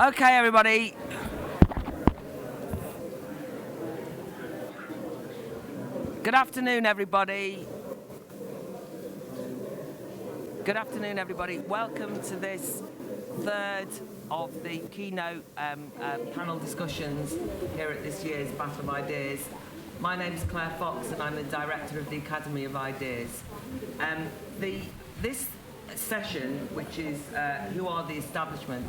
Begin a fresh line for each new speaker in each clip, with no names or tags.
Okay, everybody. Good afternoon, everybody. Good afternoon, everybody. Welcome to this third of the keynote panel discussions here at this year's Battle of Ideas. My name is Claire Fox, and I'm the director of the Academy of Ideas. This session, which is Who Are the Establishment,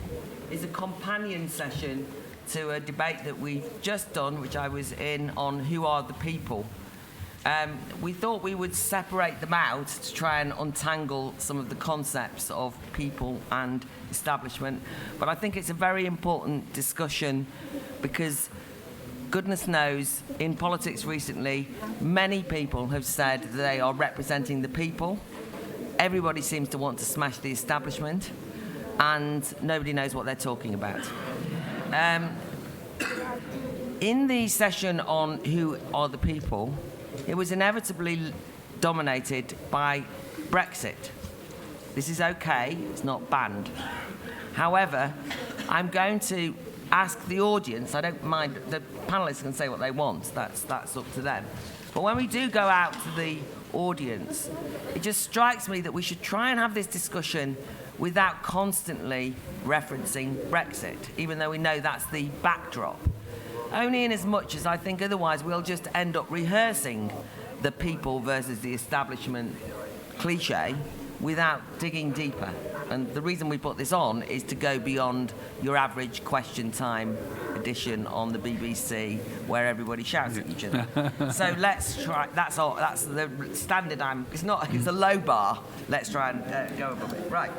is a companion session to a debate that we've just done, which I was in, on Who Are the People. We thought we would separate them out to try and untangle some of the concepts of people and establishment. But I think it's a very important discussion because, goodness knows, in politics recently, many people have said that they are representing the people. Everybody seems to want to smash the establishment, and nobody knows what they're talking about. In the session on Who Are the People, it was inevitably dominated by Brexit. This is okay, it's not banned. However, I'm going to ask the audience, I don't mind, the panelists can say what they want, that's up to them. But when we do go out to the audience, it just strikes me that we should try and have this discussion without constantly referencing Brexit, even though we know that's the backdrop. Only in as much as I think otherwise we'll just end up rehearsing the people versus the establishment cliche without digging deeper. And the reason we put this on is to go beyond your average question time edition on the BBC where everybody shouts at each other. So let's try, that's the standard it's a low bar. Let's try and go above it. Right.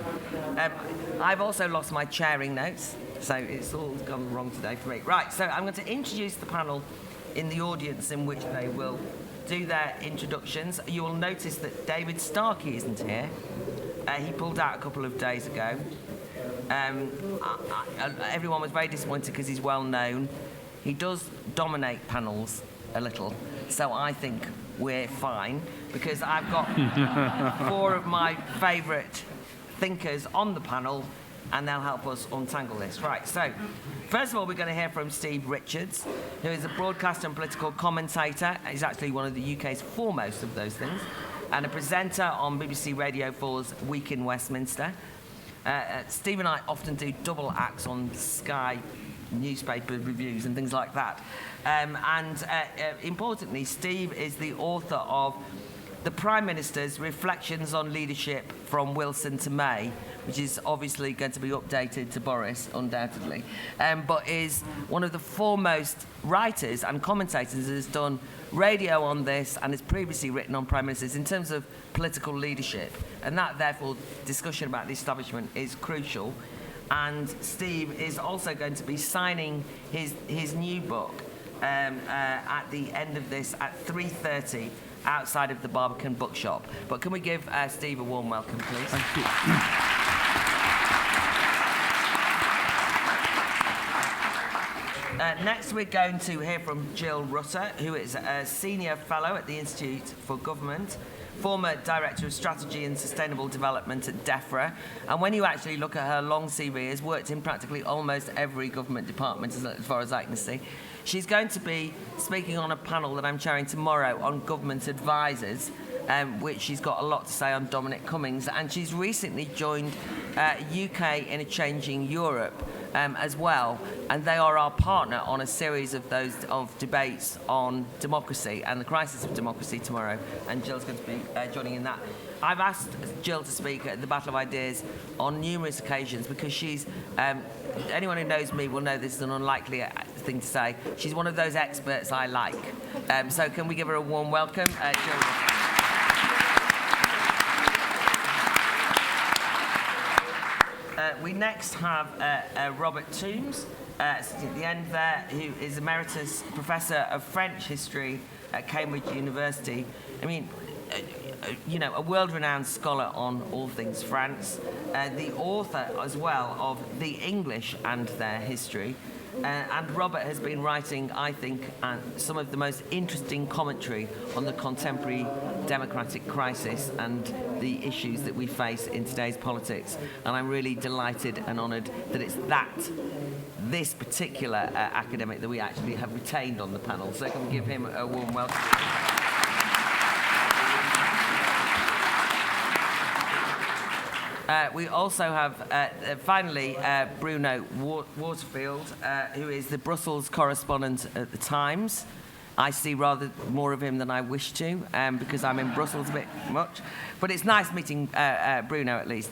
I've also lost my chairing notes, so it's all gone wrong today for me. Right, so I'm going to introduce the panel in the audience in which they will do their introductions. You will notice that David Starkey isn't here. He pulled out a couple of days ago. Everyone was very disappointed because he's well known. He does dominate panels a little, so I think we're fine because I've got four of my favourite thinkers on the panel, and they'll help us untangle this. Right, so first of all, we're going to hear from Steve Richards, who is a broadcaster and political commentator. He's actually one of the UK's foremost of those things, and a presenter on BBC Radio 4's Week in Westminster. Steve and I often do double acts on Sky newspaper reviews and things like that. Importantly, Steve is the author of The Prime Minister's Reflections on Leadership from Wilson to May, which is obviously going to be updated to Boris, undoubtedly, but is one of the foremost writers and commentators who has done radio on this and has previously written on Prime Ministers in terms of political leadership. And that, therefore, discussion about the establishment is crucial. And Steve is also going to be signing his new book at the end of this at 3:30 outside of the Barbican Bookshop. But can we give Steve a warm welcome, please?
Thank you.
Next, we're going to hear from Jill Rutter, who is a senior fellow at the Institute for Government, former Director of Strategy and Sustainable Development at DEFRA, and when you actually look at her long CV, has worked in practically almost every government department as far as I can see. She's going to be speaking on a panel that I'm chairing tomorrow on government advisors, which she's got a lot to say on Dominic Cummings, and she's recently joined UK in a Changing Europe as well, and they are our partner on a series of debates on democracy and the crisis of democracy tomorrow, and Jill's going to be joining in that. I've asked Jill to speak at the Battle of Ideas on numerous occasions because she's, anyone who knows me will know this is an unlikely thing to say, she's one of those experts I like. So can we give her a warm welcome? Jill. We next have Robert Toombs at the end there, who is Emeritus Professor of French History at Cambridge University. I mean, a world-renowned scholar on all things France, the author as well of The English and Their History, And Robert has been writing, I think, some of the most interesting commentary on the contemporary democratic crisis and the issues that we face in today's politics. And I'm really delighted and honoured that it's this particular academic that we actually have retained on the panel. So can we give him a warm welcome? We also have, finally, Bruno Waterfield, who is the Brussels correspondent at the Times. I see rather more of him than I wish to, because I'm in Brussels a bit much. But it's nice meeting Bruno, at least.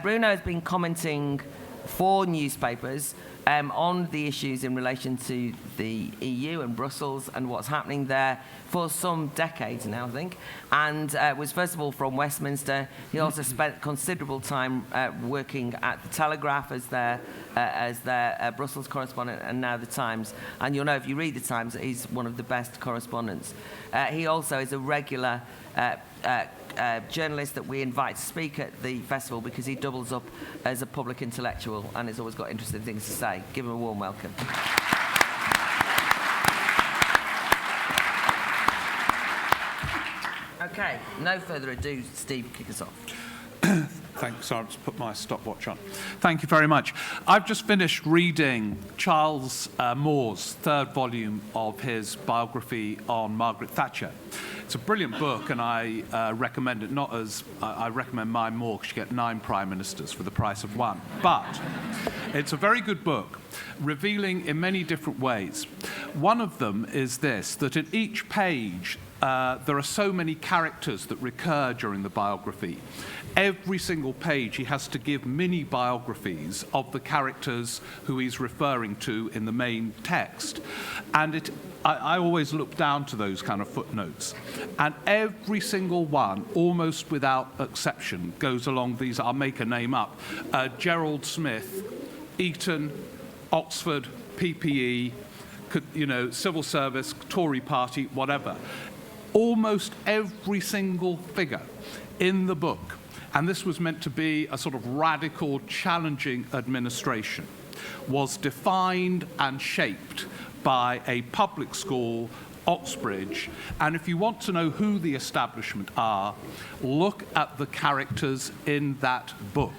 Bruno has been commenting for newspapers on the issues in relation to the EU and Brussels and what's happening there for some decades now, I think, and was first of all from Westminster. He also spent considerable time working at the Telegraph as their Brussels correspondent, and now the Times. And you'll know if you read the Times that he's one of the best correspondents. He also is a regular journalist that we invite to speak at the festival because he doubles up as a public intellectual and has always got interesting things to say. Give him a warm welcome. Okay, no further ado, Steve, kick us off.
Thanks, sorry, to put my stopwatch on. Thank you very much. I've just finished reading Charles Moore's third volume of his biography on Margaret Thatcher. It's a brilliant book, and I recommend it, not as I recommend mine more, because you get 9 prime ministers for the price of 1. But it's a very good book, revealing in many different ways. One of them is this, that in each page, there are so many characters that recur during the biography. Every single page he has to give mini biographies of the characters who he's referring to in the main text. And I always look down to those kind of footnotes. And every single one, almost without exception, goes along these, I'll make a name up, Gerald Smith, Eton, Oxford, PPE, civil service, Tory party, whatever. Almost every single figure in the book, and this was meant to be a sort of radical, challenging administration, was defined and shaped by a public school, Oxbridge. And if you want to know who the establishment are, look at the characters in that book.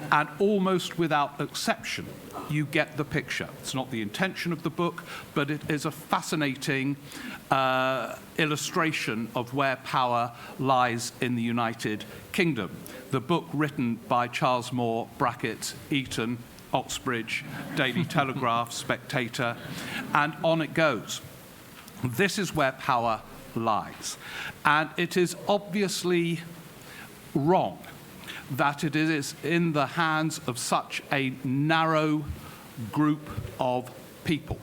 And almost without exception, you get the picture. It's not the intention of the book, but it is a fascinating illustration of where power lies in the United Kingdom. The book written by Charles Moore, brackets, Eton, Oxbridge, Daily Telegraph, Spectator, and on it goes. This is where power lies. And it is obviously wrong that it is in the hands of such a narrow group of people.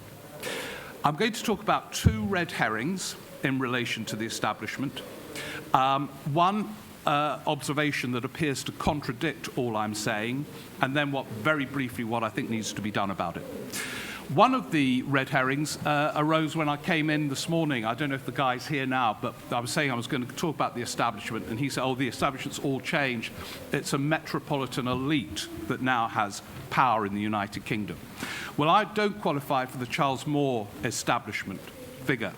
I'm going to talk about 2 red herrings in relation to the establishment. One observation that appears to contradict all I'm saying, and then very briefly what I think needs to be done about it. One of the red herrings arose when I came in this morning. I don't know if the guy's here now, but I was saying I was going to talk about the establishment, and he said, the establishment's all changed. It's a metropolitan elite that now has power in the United Kingdom. Well, I don't qualify for the Charles Moore establishment figure,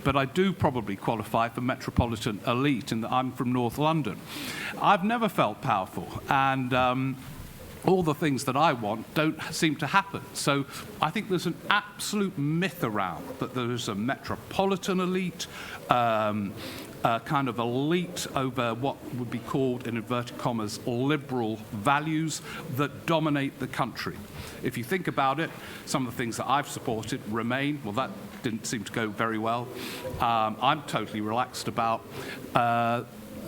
but I do probably qualify for metropolitan elite, in that I'm from North London. I've never felt powerful, and all the things that I want don't seem to happen. So I think there's an absolute myth around that there's a metropolitan elite, kind of elite over what would be called, in inverted commas, liberal values that dominate the country. If you think about it, some of the things that I've supported, Remain, well, that didn't seem to go very well. I'm totally relaxed about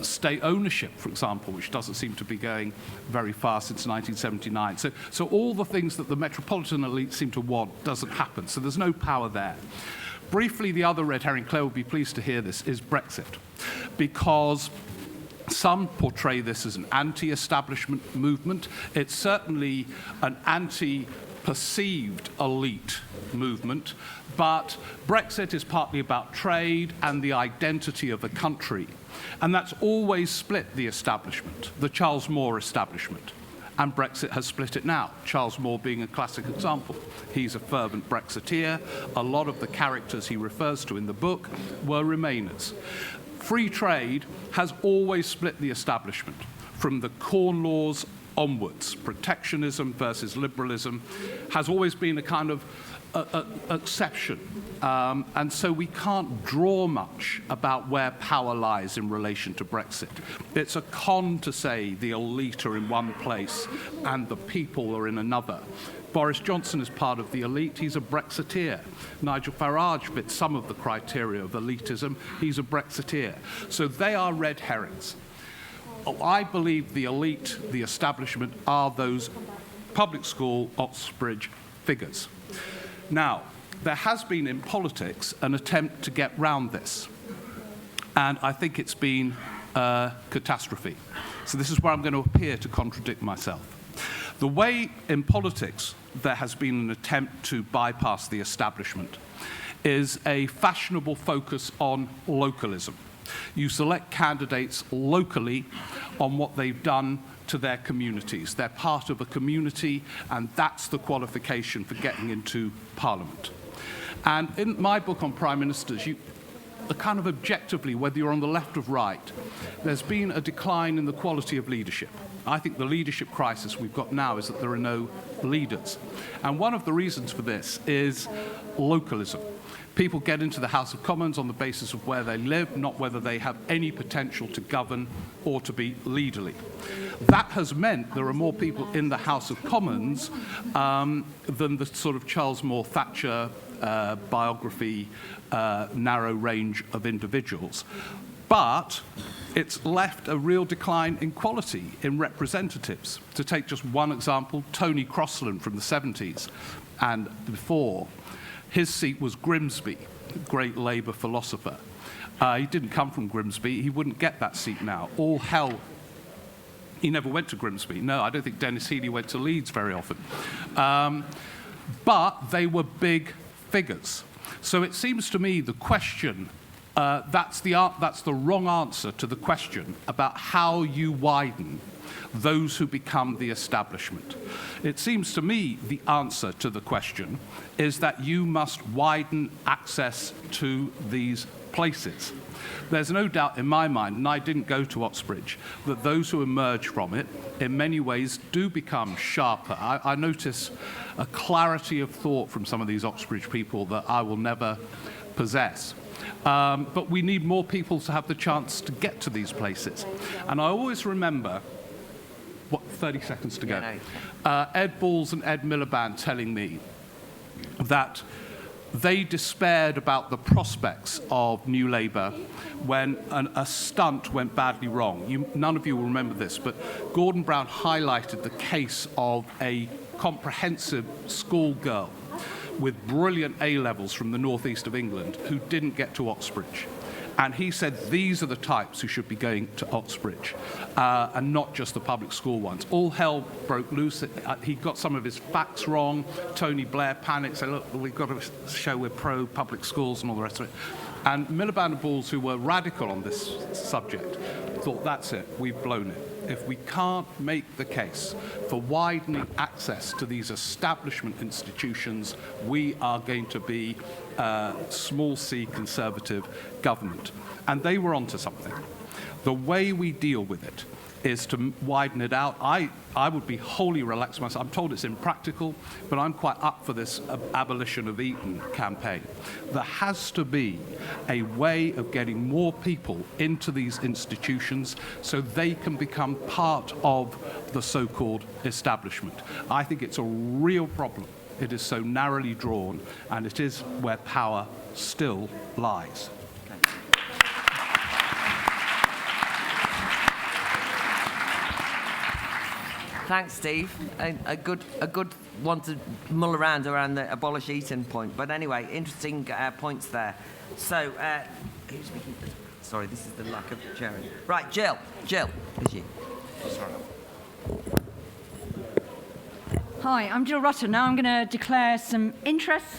state ownership, for example, which doesn't seem to be going very far since 1979. So all the things that the metropolitan elite seem to want doesn't happen. So there's no power there. Briefly, the other red herring, Claire will be pleased to hear this, is Brexit. Because some portray this as an anti-establishment movement. It's certainly an anti-perceived elite movement, but Brexit is partly about trade and the identity of a country. And that's always split the establishment, the Charles Moore establishment. and Brexit has split it now. Charles Moore being a classic example. He's a fervent Brexiteer. A lot of the characters he refers to in the book were Remainers. Free trade has always split the establishment, from the Corn Laws onwards. Protectionism versus liberalism has always been a kind of exception. And so we can't draw much about where power lies in relation to Brexit. It's a con to say the elite are in one place and the people are in another. Boris Johnson is part of the elite. He's a Brexiteer. Nigel Farage fits some of the criteria of elitism. He's a Brexiteer. So they are red herrings. I believe the elite, the establishment, are those public school, Oxbridge figures. Now, there has been in politics an attempt to get round this, and I think it's been a catastrophe. So this is where I'm going to appear to contradict myself. The way in politics there has been an attempt to bypass the establishment is a fashionable focus on localism. You select candidates locally on what they've done to their communities. They're part of a community, and that's the qualification for getting into Parliament. And in my book on Prime Ministers, kind of objectively, whether you're on the left or right, there's been a decline in the quality of leadership. I think the leadership crisis we've got now is that there are no leaders. And one of the reasons for this is localism. People get into the House of Commons on the basis of where they live, not whether they have any potential to govern or to be leaderly. That has meant there are more people in the House of Commons than the sort of Charles Moore Thatcher biography, narrow range of individuals. But it's left a real decline in quality in representatives. To take just one example, Tony Crosland from the 70s and before, his seat was Grimsby, great Labour philosopher. He didn't come from Grimsby. He wouldn't get that seat now. All hell. He never went to Grimsby. No, I don't think Dennis Healey went to Leeds very often. But they were big figures. So it seems to me the question, that's the wrong answer to the question about how you widen those who become the establishment. It seems to me the answer to the question is that you must widen access to these places. There's no doubt in my mind, and I didn't go to Oxbridge, that those who emerge from it in many ways do become sharper. I notice a clarity of thought from some of these Oxbridge people that I will never possess. But we need more people to have the chance to get to these places. And I always remember 30 seconds to go. Ed Balls and Ed Miliband telling me that they despaired about the prospects of New Labour when a stunt went badly wrong. None of you will remember this, but Gordon Brown highlighted the case of a comprehensive schoolgirl with brilliant A-levels from the northeast of England who didn't get to Oxbridge. And he said these are the types who should be going to Oxbridge, and not just the public school ones. All hell broke loose. He got some of his facts wrong. Tony Blair panicked, said, look, we've got to show we're pro-public schools and all the rest of it. And Miliband and Balls, who were radical on this subject, thought, that's it, we've blown it. If we can't make the case for widening access to these establishment institutions, we are going to be small c conservative government. And they were onto something. The way we deal with it is to widen it out. I would be wholly relaxed myself. I'm told it's impractical, but I'm quite up for this abolition of Eton campaign. There has to be a way of getting more people into these institutions so they can become part of the so-called establishment. I think it's a real problem. It is so narrowly drawn, and it is where power still lies.
Thanks, Steve. A good one to mull around the abolish Eton point. But anyway, interesting points there. So, who's speaking? Sorry, this is the lack of chairing. Right, Jill, it's you. Sorry.
Hi, I'm Jill Rutter. Now I'm going to declare some interests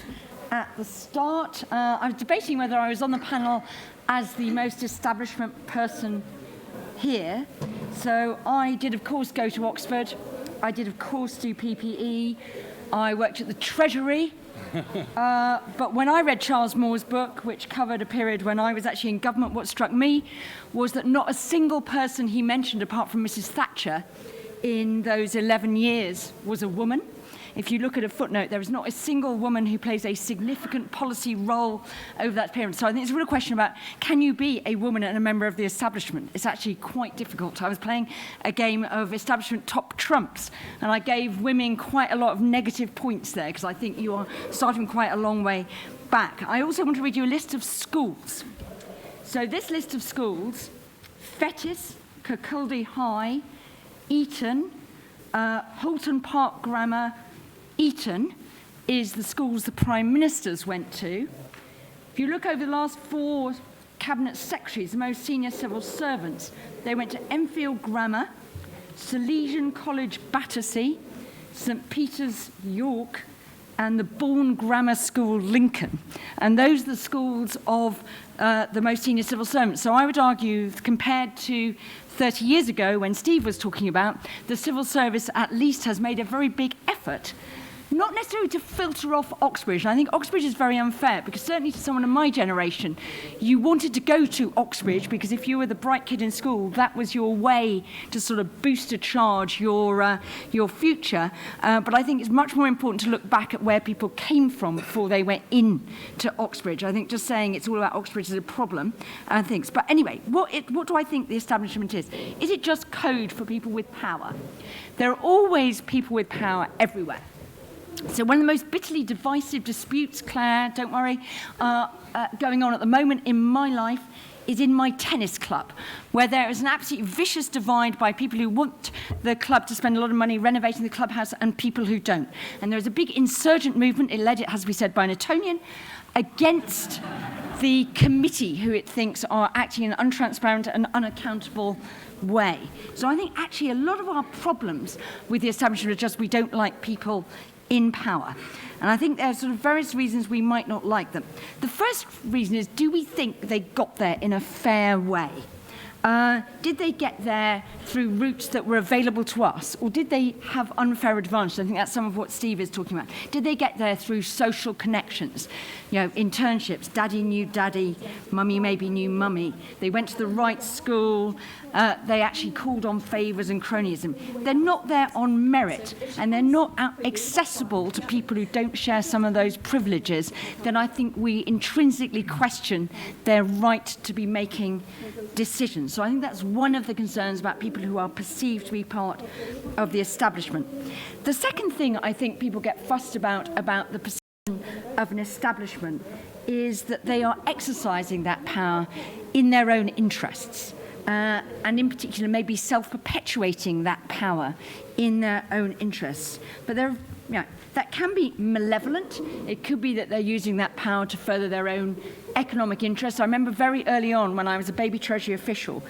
at the start. I was debating whether I was on the panel as the most establishment person here. So I did, of course, go to Oxford. I did, of course, do PPE. I worked at the Treasury. But when I read Charles Moore's book, which covered a period when I was actually in government, what struck me was that not a single person he mentioned, apart from Mrs. Thatcher, in those 11 years was a woman. If you look at a footnote, there is not a single woman who plays a significant policy role over that period. So I think it's a real question about, can you be a woman and a member of the establishment? It's actually quite difficult. I was playing a game of establishment top trumps, and I gave women quite a lot of negative points there, because I think you are starting quite a long way back. I also want to read you a list of schools. So this list of schools: Fettes, Kirkcaldy High, Eton, Holton Park Grammar. Eton is the schools the Prime Ministers went to. If you look over the last 4 Cabinet Secretaries, the most senior civil servants, they went to Enfield Grammar, Salesian College Battersea, St Peter's York, and the Bourne Grammar School Lincoln. And those are the schools of the most senior civil servants. So I would argue, compared to 30 years ago when Steve was talking about, the civil service at least has made a very big effort, not necessarily to filter off Oxbridge. And I think Oxbridge is very unfair, because certainly to someone of my generation, you wanted to go to Oxbridge because if you were the bright kid in school, that was your way to sort of booster charge your future. But I think it's much more important to look back at where people came from before they went into Oxbridge. I think just saying it's all about Oxbridge is a problem and things. But anyway, what do I think the establishment is? Is it just code for people with power? There are always people with power everywhere. So one of the most bitterly divisive disputes, Claire, don't worry, going on at the moment in my life is in my tennis club, where there is an absolutely vicious divide by people who want the club to spend a lot of money renovating the clubhouse and people who don't. And there's a big insurgent movement, it has to be said, by an Etonian, against the committee, who it thinks are acting in an untransparent and unaccountable way. So I think actually a lot of our problems with the establishment are just we don't like people in power. And I think there are sort of various reasons we might not like them. The first reason is, do we think they got there in a fair way? Did they get there through routes that were available to us, or did they have unfair advantage? I think that's some of what Steve is talking about. Did they get there through social connections? You know, internships, daddy knew daddy, mummy maybe knew mummy. They went to the right school, they actually called on favours and cronyism. They're not there on merit, and they're not accessible to people who don't share some of those privileges. Then I think we intrinsically question their right to be making decisions. So I think that's one of the concerns about people who are perceived to be part of the establishment. The second thing I think people get fussed about the perception of an establishment is that they are exercising that power in their own interests. And in particular, maybe self-perpetuating that power in their own interests. But that can be malevolent. It could be that they're using that power to further their own economic interests. I remember very early on, when I was a baby Treasury official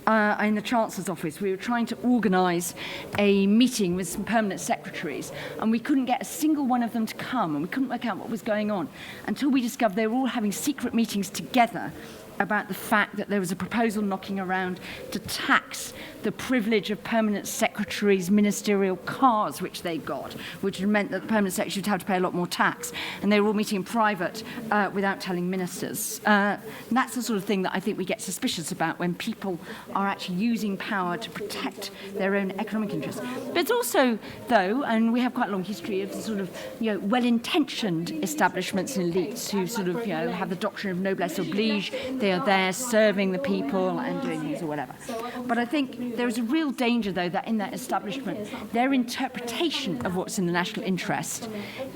in the Chancellor's office, we were trying to organise a meeting with some permanent secretaries, and we couldn't get a single one of them to come, and we couldn't work out what was going on until we discovered they were all having secret meetings together about the fact that there was a proposal knocking around to tax the privilege of permanent secretaries' ministerial cars, which they got, which meant that the permanent secretary would have to pay a lot more tax. And they were all meeting in private without telling ministers. And that's the sort of thing that I think we get suspicious about when people are actually using power to protect their own economic interests. But it's also, though, and we have quite a long history of sort of, well-intentioned establishments and elites who sort of, have the doctrine of noblesse oblige. They are there serving the people and doing things or whatever. But I think there is a real danger, though, that in that establishment, their interpretation of what's in the national interest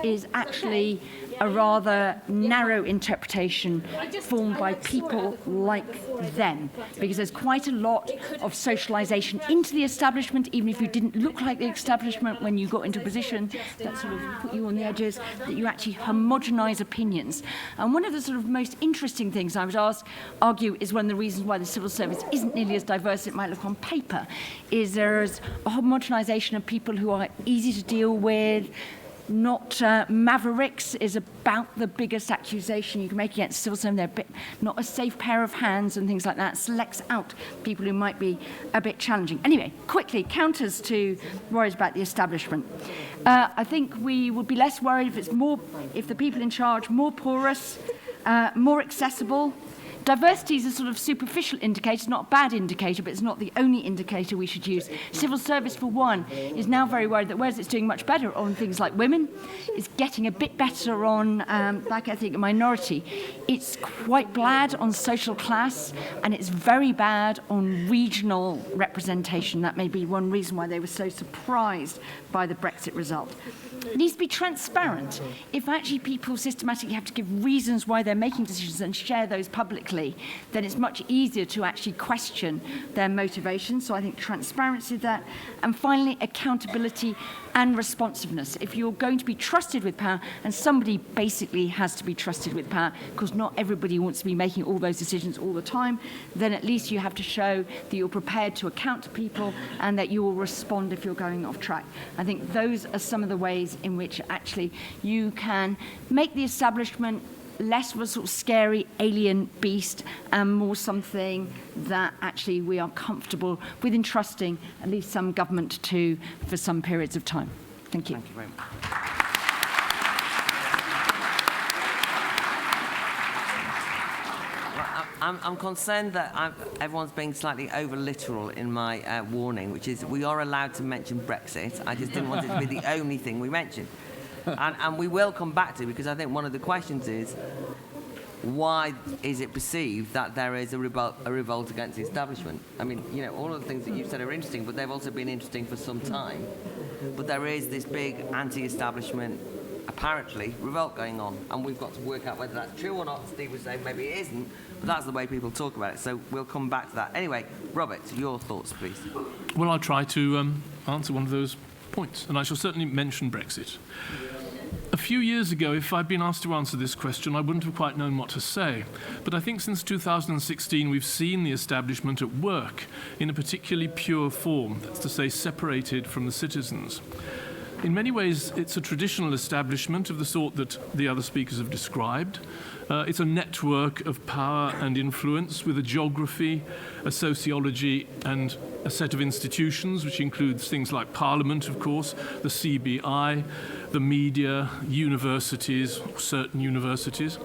is actually a rather narrow interpretation formed by people like them, because there's quite a lot of socialisation into the establishment, even if you didn't look like the establishment when you got into a position that sort of put you on the edges, that you actually homogenise opinions. And one of the sort of most interesting things I would argue is one of the reasons why the civil service isn't nearly as diverse as it might look on paper, is there's a homogenisation of people who are easy to deal with, not mavericks is about the biggest accusation you can make against civil servants. They're a bit, not a safe pair of hands and things like that. Selects out people who might be a bit challenging. Anyway, quickly, counters to worries about the establishment. I think we would be less worried if the people in charge more porous, more accessible. Diversity is a sort of superficial indicator. It's not a bad indicator, but it's not the only indicator we should use. Civil service, for one, is now very worried that whereas it's doing much better on things like women, it's getting a bit better on black ethnic and minority. It's quite bad on social class, and it's very bad on regional representation. That may be one reason why they were so surprised by the Brexit result. It needs to be transparent. If actually people systematically have to give reasons why they're making decisions and share those publicly, then it's much easier to actually question their motivation. So I think transparency is that. And finally, accountability and responsiveness. If you're going to be trusted with power, and somebody basically has to be trusted with power, because not everybody wants to be making all those decisions all the time, then at least you have to show that you're prepared to account to people and that you will respond if you're going off track. I think those are some of the ways in which actually you can make the establishment less of a sort of scary alien beast and more something that actually we are comfortable with entrusting at least some government to for some periods of time. Thank you.
Thank you very much. I'm concerned that everyone's being slightly over-literal in my warning, which is we are allowed to mention Brexit. I just didn't want it to be the only thing we mentioned. And we will come back to it, because I think one of the questions is, why is it perceived that there is a revolt against the establishment? I mean, you know, all of the things that you've said are interesting, but they've also been interesting for some time. But there is this big anti-establishment, apparently, revolt going on, and we've got to work out whether that's true or not. Steve was saying maybe it isn't, but that's the way people talk about it, so we'll come back to that. Anyway, Robert, your thoughts, please.
Well, I'll try to answer one of those points, and I shall certainly mention Brexit. A few years ago, if I'd been asked to answer this question, I wouldn't have quite known what to say. But I think since 2016, we've seen the establishment at work in a particularly pure form, that's to say, separated from the citizens. In many ways, it's a traditional establishment of the sort that the other speakers have described. It's a network of power and influence with a geography, a sociology, and a set of institutions, which includes things like Parliament, of course, the CBI, the media, universities, certain universities,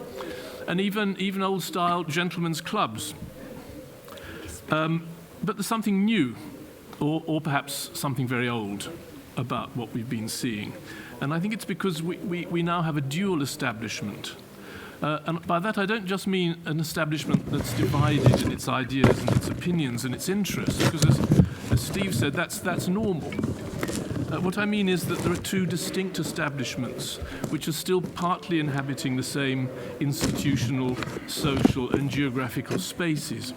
and even old-style gentlemen's clubs. But there's something new, or perhaps something very old, about what we've been seeing. And I think it's because we now have a dual establishment. And by that I don't just mean an establishment that's divided in its ideas and its opinions and its interests, because as Steve said, that's normal. What I mean is that there are two distinct establishments which are still partly inhabiting the same institutional, social and geographical spaces.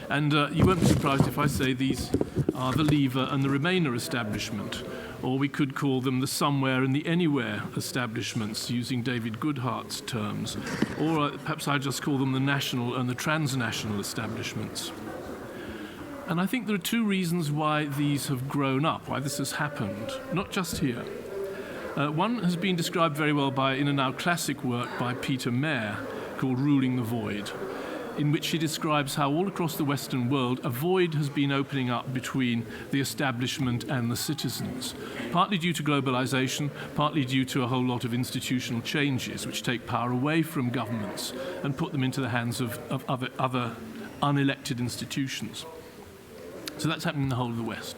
And you won't be surprised if I say these are the Leaver and the Remainer establishment, or we could call them the Somewhere and the Anywhere establishments, using David Goodhart's terms, or perhaps I'd just call them the national and the transnational establishments. And I think there are two reasons why these have grown up, why this has happened, not just here. One has been described very well in a now classic work by Peter Mayer called Ruling the Void, in which he describes how all across the Western world a void has been opening up between the establishment and the citizens, partly due to globalization, partly due to a whole lot of institutional changes which take power away from governments and put them into the hands of other unelected institutions. So that's happening in the whole of the West.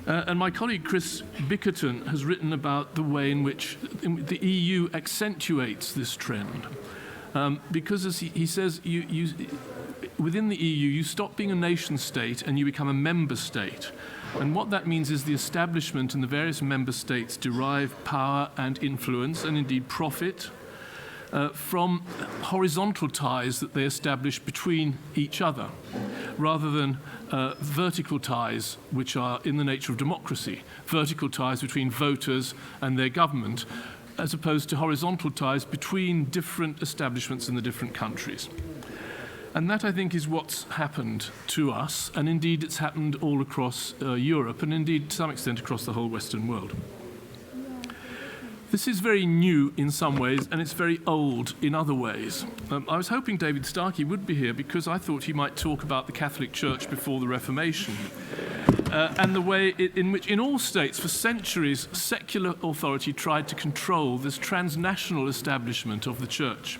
And my colleague Chris Bickerton has written about the way in which the EU accentuates this trend. Because, as he says, within the EU, you stop being a nation state and you become a member state. And what that means is the establishment in the various member states derive power and influence, and indeed profit, from horizontal ties that they establish between each other, rather than vertical ties, which are in the nature of democracy, vertical ties between voters and their government, as opposed to horizontal ties between different establishments in the different countries. And that, I think, is what's happened to us, and indeed it's happened all across Europe, and indeed to some extent across the whole Western world. This is very new in some ways, and it's very old in other ways. I was hoping David Starkey would be here because I thought he might talk about the Catholic Church before the Reformation and the way in which, in all states, for centuries, secular authority tried to control this transnational establishment of the Church.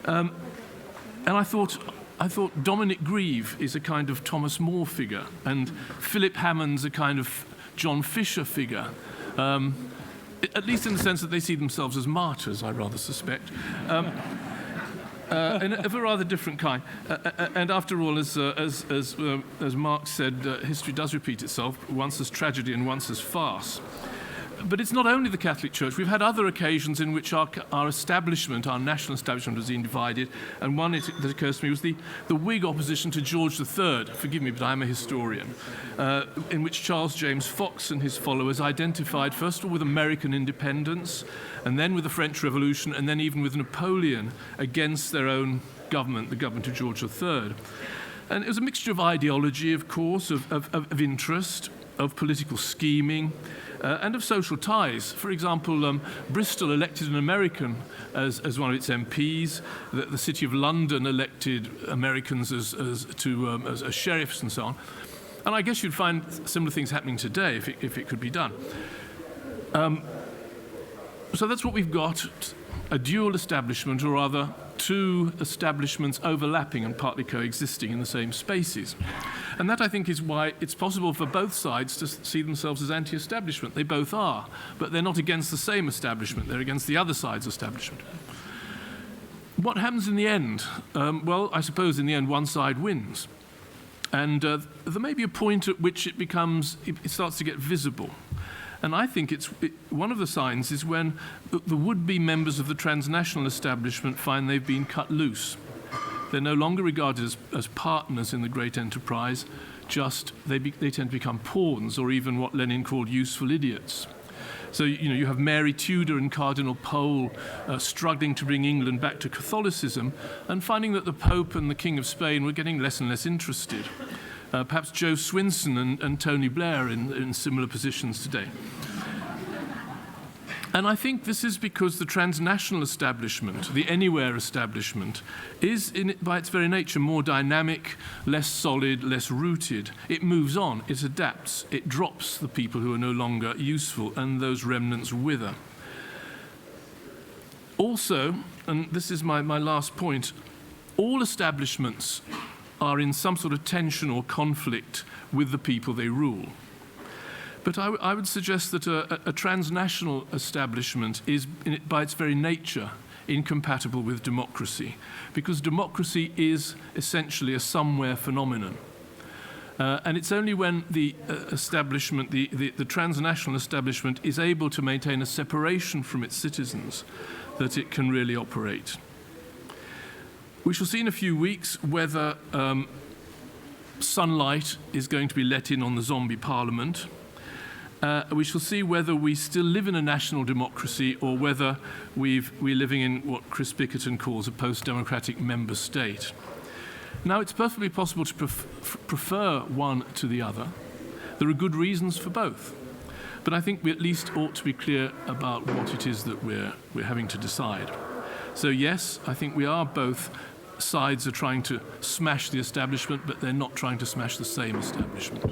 And I thought Dominic Grieve is a kind of Thomas More figure, and Philip Hammond's a kind of John Fisher figure. At least in the sense that they see themselves as martyrs, I rather suspect, and of a rather different kind. And after all, as Marx said, history does repeat itself, once as tragedy and once as farce. But it's not only the Catholic Church. We've had other occasions in which our establishment, our national establishment, was being divided. And one that occurs to me was the Whig opposition to George III. Forgive me, but I'm a historian. In which Charles James Fox and his followers identified, first of all, with American independence, and then with the French Revolution, and then even with Napoleon against their own government, the government of George III. And it was a mixture of ideology, of course, of interest, of political scheming, and of social ties. For example, Bristol elected an American as one of its MPs. The City of London elected Americans as sheriffs and so on. And I guess you'd find similar things happening today if it could be done. So that's what we've got, a dual establishment, or rather two establishments overlapping and partly coexisting in the same spaces. And that, I think, is why it's possible for both sides to see themselves as anti-establishment. They both are, but they're not against the same establishment. They're against the other side's establishment. What happens in the end? Well, I suppose in the end one side wins. And there may be a point at which it starts to get visible. And I think one of the signs is when the would-be members of the transnational establishment find they've been cut loose. They're no longer regarded as partners in the great enterprise, just they tend to become pawns, or even what Lenin called useful idiots. So, you have Mary Tudor and Cardinal Pole struggling to bring England back to Catholicism, and finding that the Pope and the King of Spain were getting less and less interested. Perhaps Joe Swinson and Tony Blair in similar positions today. And I think this is because the transnational establishment, the anywhere establishment, is, by its very nature, more dynamic, less solid, less rooted. It moves on, it adapts, it drops the people who are no longer useful, and those remnants wither. Also, and this is my last point, all establishments are in some sort of tension or conflict with the people they rule. But I would suggest that a transnational establishment is, by its very nature, incompatible with democracy, because democracy is essentially a somewhere phenomenon. And it's only when the establishment, the transnational establishment, is able to maintain a separation from its citizens that it can really operate. We shall see in a few weeks whether sunlight is going to be let in on the zombie parliament. We shall see whether we still live in a national democracy, or whether we're living in what Chris Bickerton calls a post-democratic member state. Now, it's perfectly possible to prefer one to the other. There are good reasons for both. But I think we at least ought to be clear about what it is that we're having to decide. So yes, I think both sides are trying to smash the establishment, but they're not trying to smash the same establishment.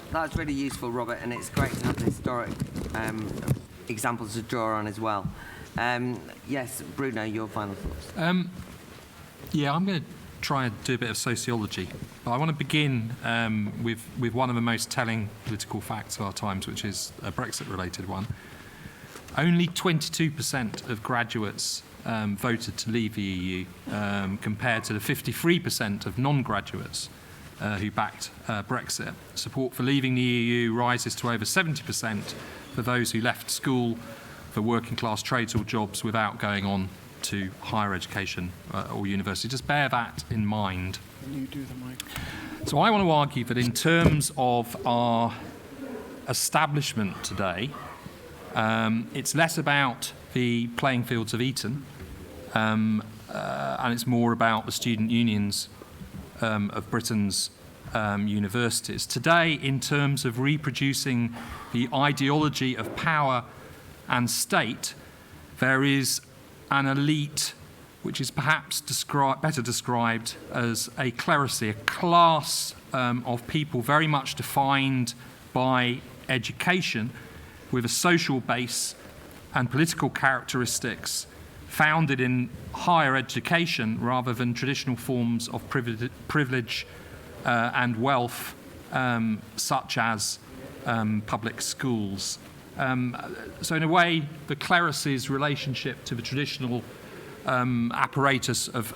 That's really useful, Robert, and it's great to have the historic examples to draw on as well. Yes, Bruno, your final thoughts.
Yeah, I'm going to try and do a bit of sociology. But I want to begin with one of the most telling political facts of our times, which is a Brexit-related one. Only 22% of graduates voted to leave the EU, compared to the 53% of non-graduates who backed Brexit. Support for leaving the EU rises to over 70% for those who left school for working-class trades or jobs without going on to higher education or university. Just bear that in mind.
Can you do the mic?
So I want to argue that in terms of our establishment today, it's less about the playing fields of Eton, and it's more about the student unions of Britain's universities. Today, in terms of reproducing the ideology of power and state, there is an elite which is perhaps better described as a clerisy, a class of people very much defined by education, with a social base and political characteristics founded in higher education rather than traditional forms of privilege and wealth, such as public schools. So in a way, the clericy's relationship to the traditional apparatus of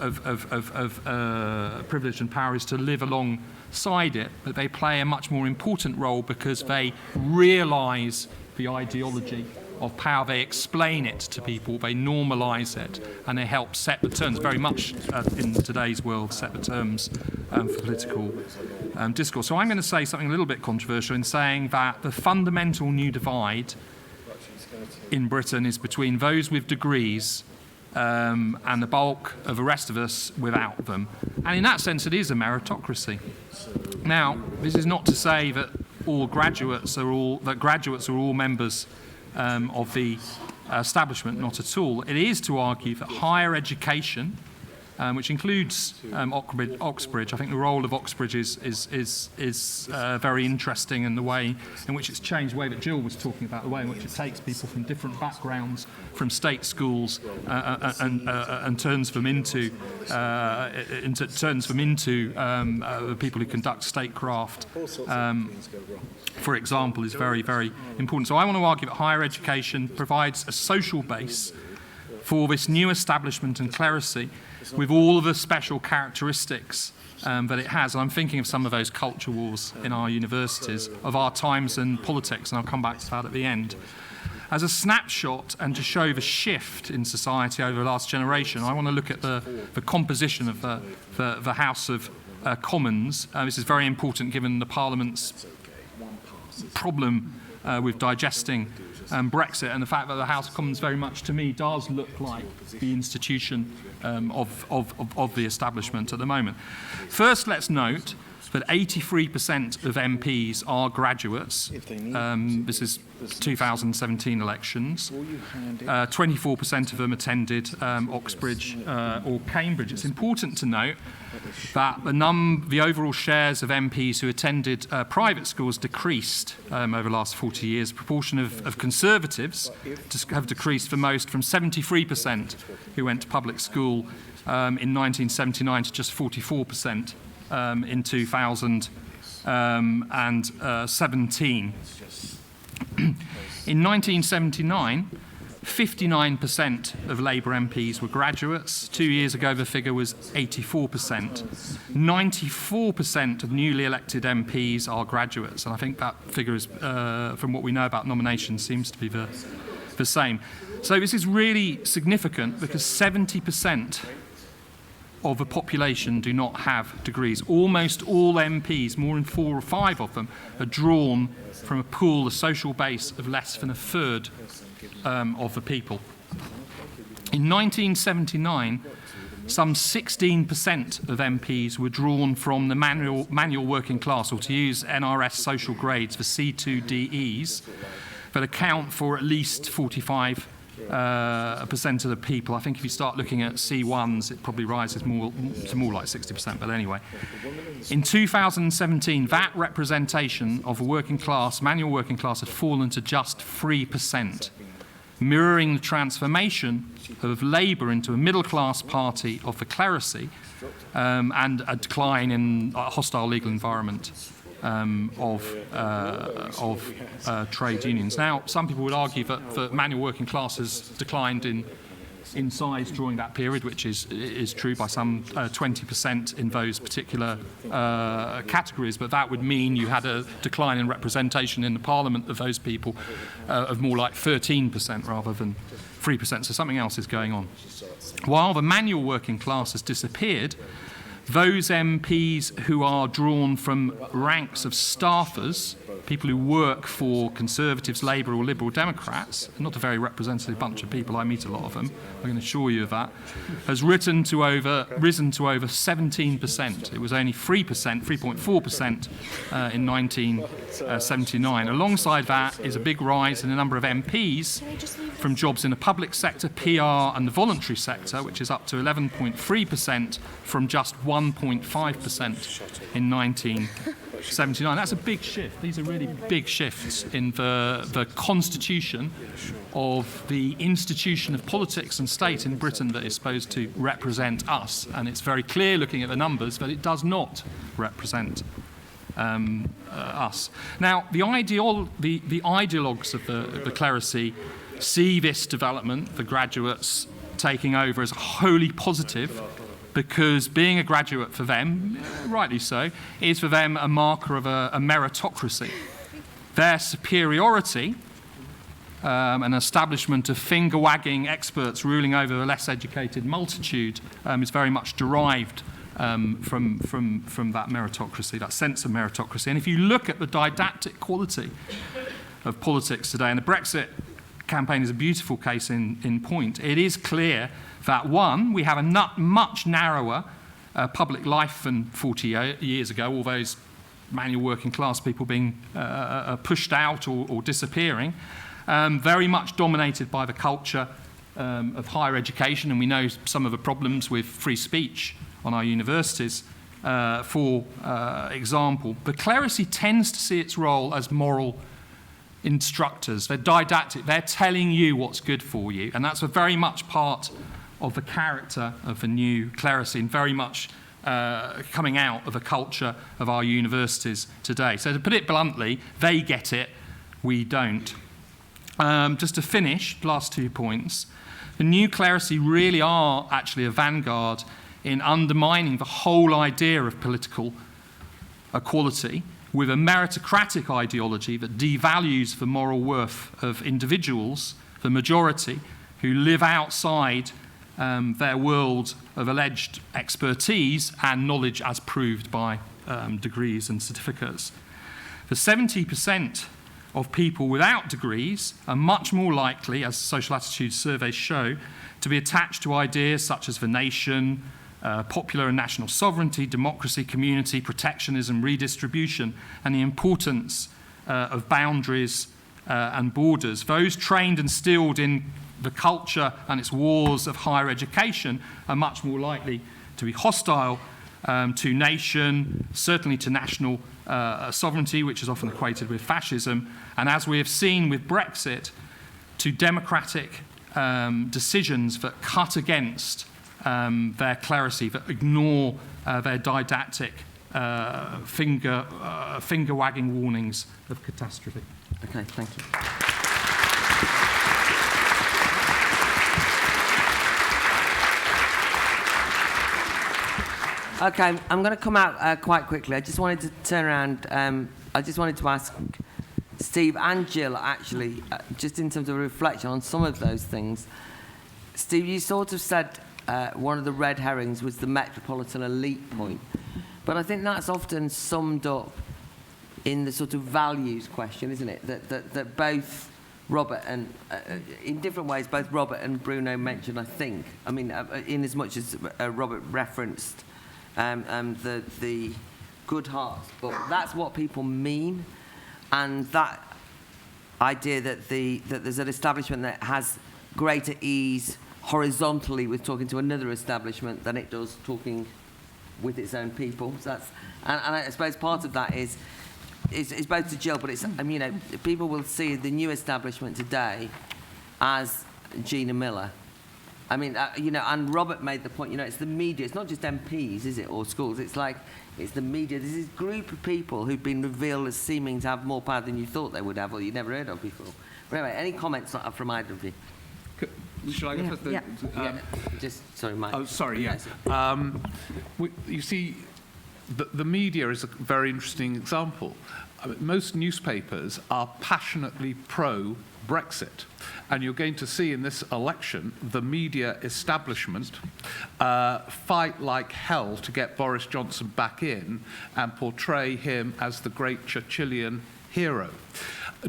privilege and power is to live alongside it, but they play a much more important role because they realise the ideology of power, they explain it to people, they normalise it, and they help set the terms, very much in today's world, set the terms for political discourse. So I'm going to say something a little bit controversial in saying that the fundamental new divide in Britain is between those with degrees and the bulk of the rest of us without them. And in that sense, it is a meritocracy. Now, this is not to say that graduates are all members of the establishment, not at all. It is to argue that higher education, which includes Oxbridge. I think the role of Oxbridge is very interesting in the way in which it's changed, the way that Jill was talking about, the way in which it takes people from different backgrounds, from state schools, and turns them into the people who conduct statecraft. For example, is very, very important. So I want to argue that higher education provides a social base for this new establishment and clerisy, with all of the special characteristics that it has. And I'm thinking of some of those culture wars in our universities, of our times and politics, and I'll come back to that at the end. As a snapshot and to show the shift in society over the last generation, I want to look at the composition of the House of Commons. This is very important given the Parliament's problem with digesting Brexit, and the fact that the House of Commons very much, to me, does look like the institution of the establishment at the moment. First, let's note that 83% of MPs are graduates. This is 2017 elections. 24% of them attended Oxbridge or Cambridge. It's important to note that the overall shares of MPs who attended private schools decreased over the last 40 years. The proportion of Conservatives have decreased for most, from 73% who went to public school in 1979 to just 44% in 2017. In 1979, 59% of Labour MPs were graduates. 2 years ago, the figure was 84%. 94% of newly elected MPs are graduates, and I think that figure is, from what we know about nominations, seems to be the same. So this is really significant because 70% of the population do not have degrees. Almost all MPs, more than 4 or 5 of them, are drawn from a pool, a social base of less than a third of the people. In 1979, some 16% of MPs were drawn from the manual working class, or to use NRS social grades, the C2DEs, that account for at least 45% of the people. I think if you start looking at C1s, it probably rises to more like 60%, but anyway. In 2017, that representation of a working class, manual working class, had fallen to just 3%, mirroring the transformation of Labour into a middle-class party of the clerisy and a decline in a hostile legal environment of trade unions. Now, some people would argue that the manual working class has declined in size during that period, which is true by some 20% in those particular categories, but that would mean you had a decline in representation in the Parliament of those people of more like 13% rather than 3%, so something else is going on. While the manual working class has disappeared, those MPs who are drawn from ranks of staffers people who work for Conservatives, Labour or Liberal Democrats, not a very representative bunch of people, I meet a lot of them, I can assure you of that, has risen to over 17%. It was only 3.4% in 1979. Alongside that is a big rise in the number of MPs from jobs in the public sector, PR and the voluntary sector, which is up to 11.3% from just 1.5% in 1979. That's a big shift. These are really big shifts in the constitution of the institution of politics and state in Britain that is supposed to represent us. And it's very clear, looking at the numbers, that it does not represent us. Now, the ideologues of the clerisy see this development, the graduates taking over, as wholly positive, because being a graduate for them, rightly so, is for them a marker of a meritocracy. Their superiority, an establishment of finger-wagging experts ruling over a less educated multitude, is very much derived from that meritocracy, that sense of meritocracy. And if you look at the didactic quality of politics today, and the Brexit campaign is a beautiful case in point, it is clear that, one, we have a much narrower public life than 40 years ago, all those manual working class people being pushed out or disappearing, very much dominated by the culture of higher education, and we know some of the problems with free speech on our universities, for example. The clerisy tends to see its role as moral instructors. They're didactic. They're telling you what's good for you. And that's a very much part of the character of the new clerisy, and very much coming out of the culture of our universities today. So to put it bluntly, they get it, we don't. Just to finish, last 2 points, the new clerisy really are actually a vanguard in undermining the whole idea of political equality, with a meritocratic ideology that devalues the moral worth of individuals, the majority, who live outside their world of alleged expertise and knowledge as proved by degrees and certificates. The 70% of people without degrees are much more likely, as social attitude surveys show, to be attached to ideas such as the nation, popular and national sovereignty, democracy, community, protectionism, redistribution, and the importance of boundaries and borders. Those trained and instilled in the culture and its wars of higher education are much more likely to be hostile to nation, certainly to national sovereignty, which is often equated with fascism, and as we have seen with Brexit, to democratic decisions that cut against their clerisy, that ignore their didactic finger-wagging warnings of catastrophe.
Okay, thank you. Okay, I'm going to come out quite quickly. I just wanted to turn around. I just wanted to ask Steve and Jill, actually, just in terms of reflection on some of those things. Steve, you sort of said one of the red herrings was the metropolitan elite point. But I think that's often summed up in the sort of values question, isn't it? That both Robert and, in different ways, both Robert and Bruno mentioned, I think. I mean, in as much as Robert referenced the good hearts, but that's what people mean. And that idea that there's an establishment that has greater ease horizontally with talking to another establishment than it does talking with its own people. So that's, and I suppose part of that is both to Jill, but it's, I mean, you know, people will see the new establishment today as Gina Miller. I mean, you know, and Robert made the point, you know, it's the media, it's not just MPs, is it, or schools, it's like, it's the media. There's this group of people who've been revealed as seeming to have more power than you thought they would have, or you'd never heard of before. But anyway, any comments from either of you?
Shall I go first?
Just, sorry, Mike.
Oh, sorry, yes. You see, the media is a very interesting example. I mean, most newspapers are passionately pro-Brexit. And you're going to see in this election the media establishment fight like hell to get Boris Johnson back in and portray him as the great Churchillian hero.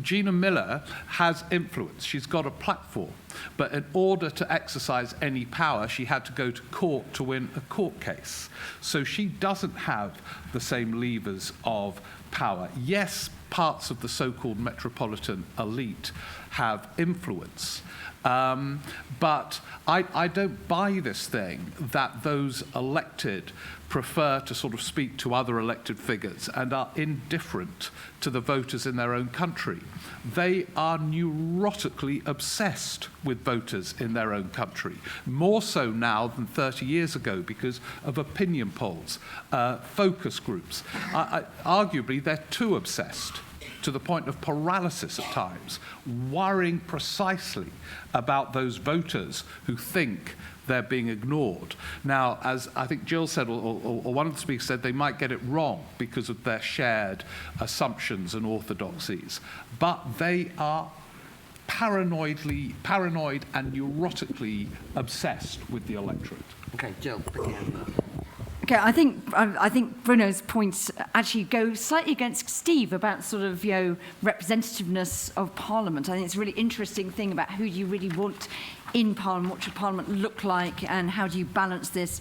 Gina Miller has influence. She's got a platform. But in order to exercise any power, she had to go to court to win a court case. So she doesn't have the same levers of power. Yes, parts of the so-called metropolitan elite have influence. But I don't buy this thing that those elected prefer to sort of speak to other elected figures and are indifferent to the voters in their own country. They are neurotically obsessed with voters in their own country, more so now than 30 years ago because of opinion polls, focus groups. Arguably, they're too obsessed, to the point of paralysis at times, worrying precisely about those voters who think they're being ignored. Now, as I think Jill said, or one of the speakers said, they might get it wrong because of their shared assumptions and orthodoxies, but they are paranoid and neurotically obsessed with the electorate.
Okay, Jill, again.
Okay, I think Bruno's points actually go slightly against Steve about sort of, representativeness of Parliament. I think it's a really interesting thing about who you really want in Parliament, what should Parliament look like, and how do you balance this,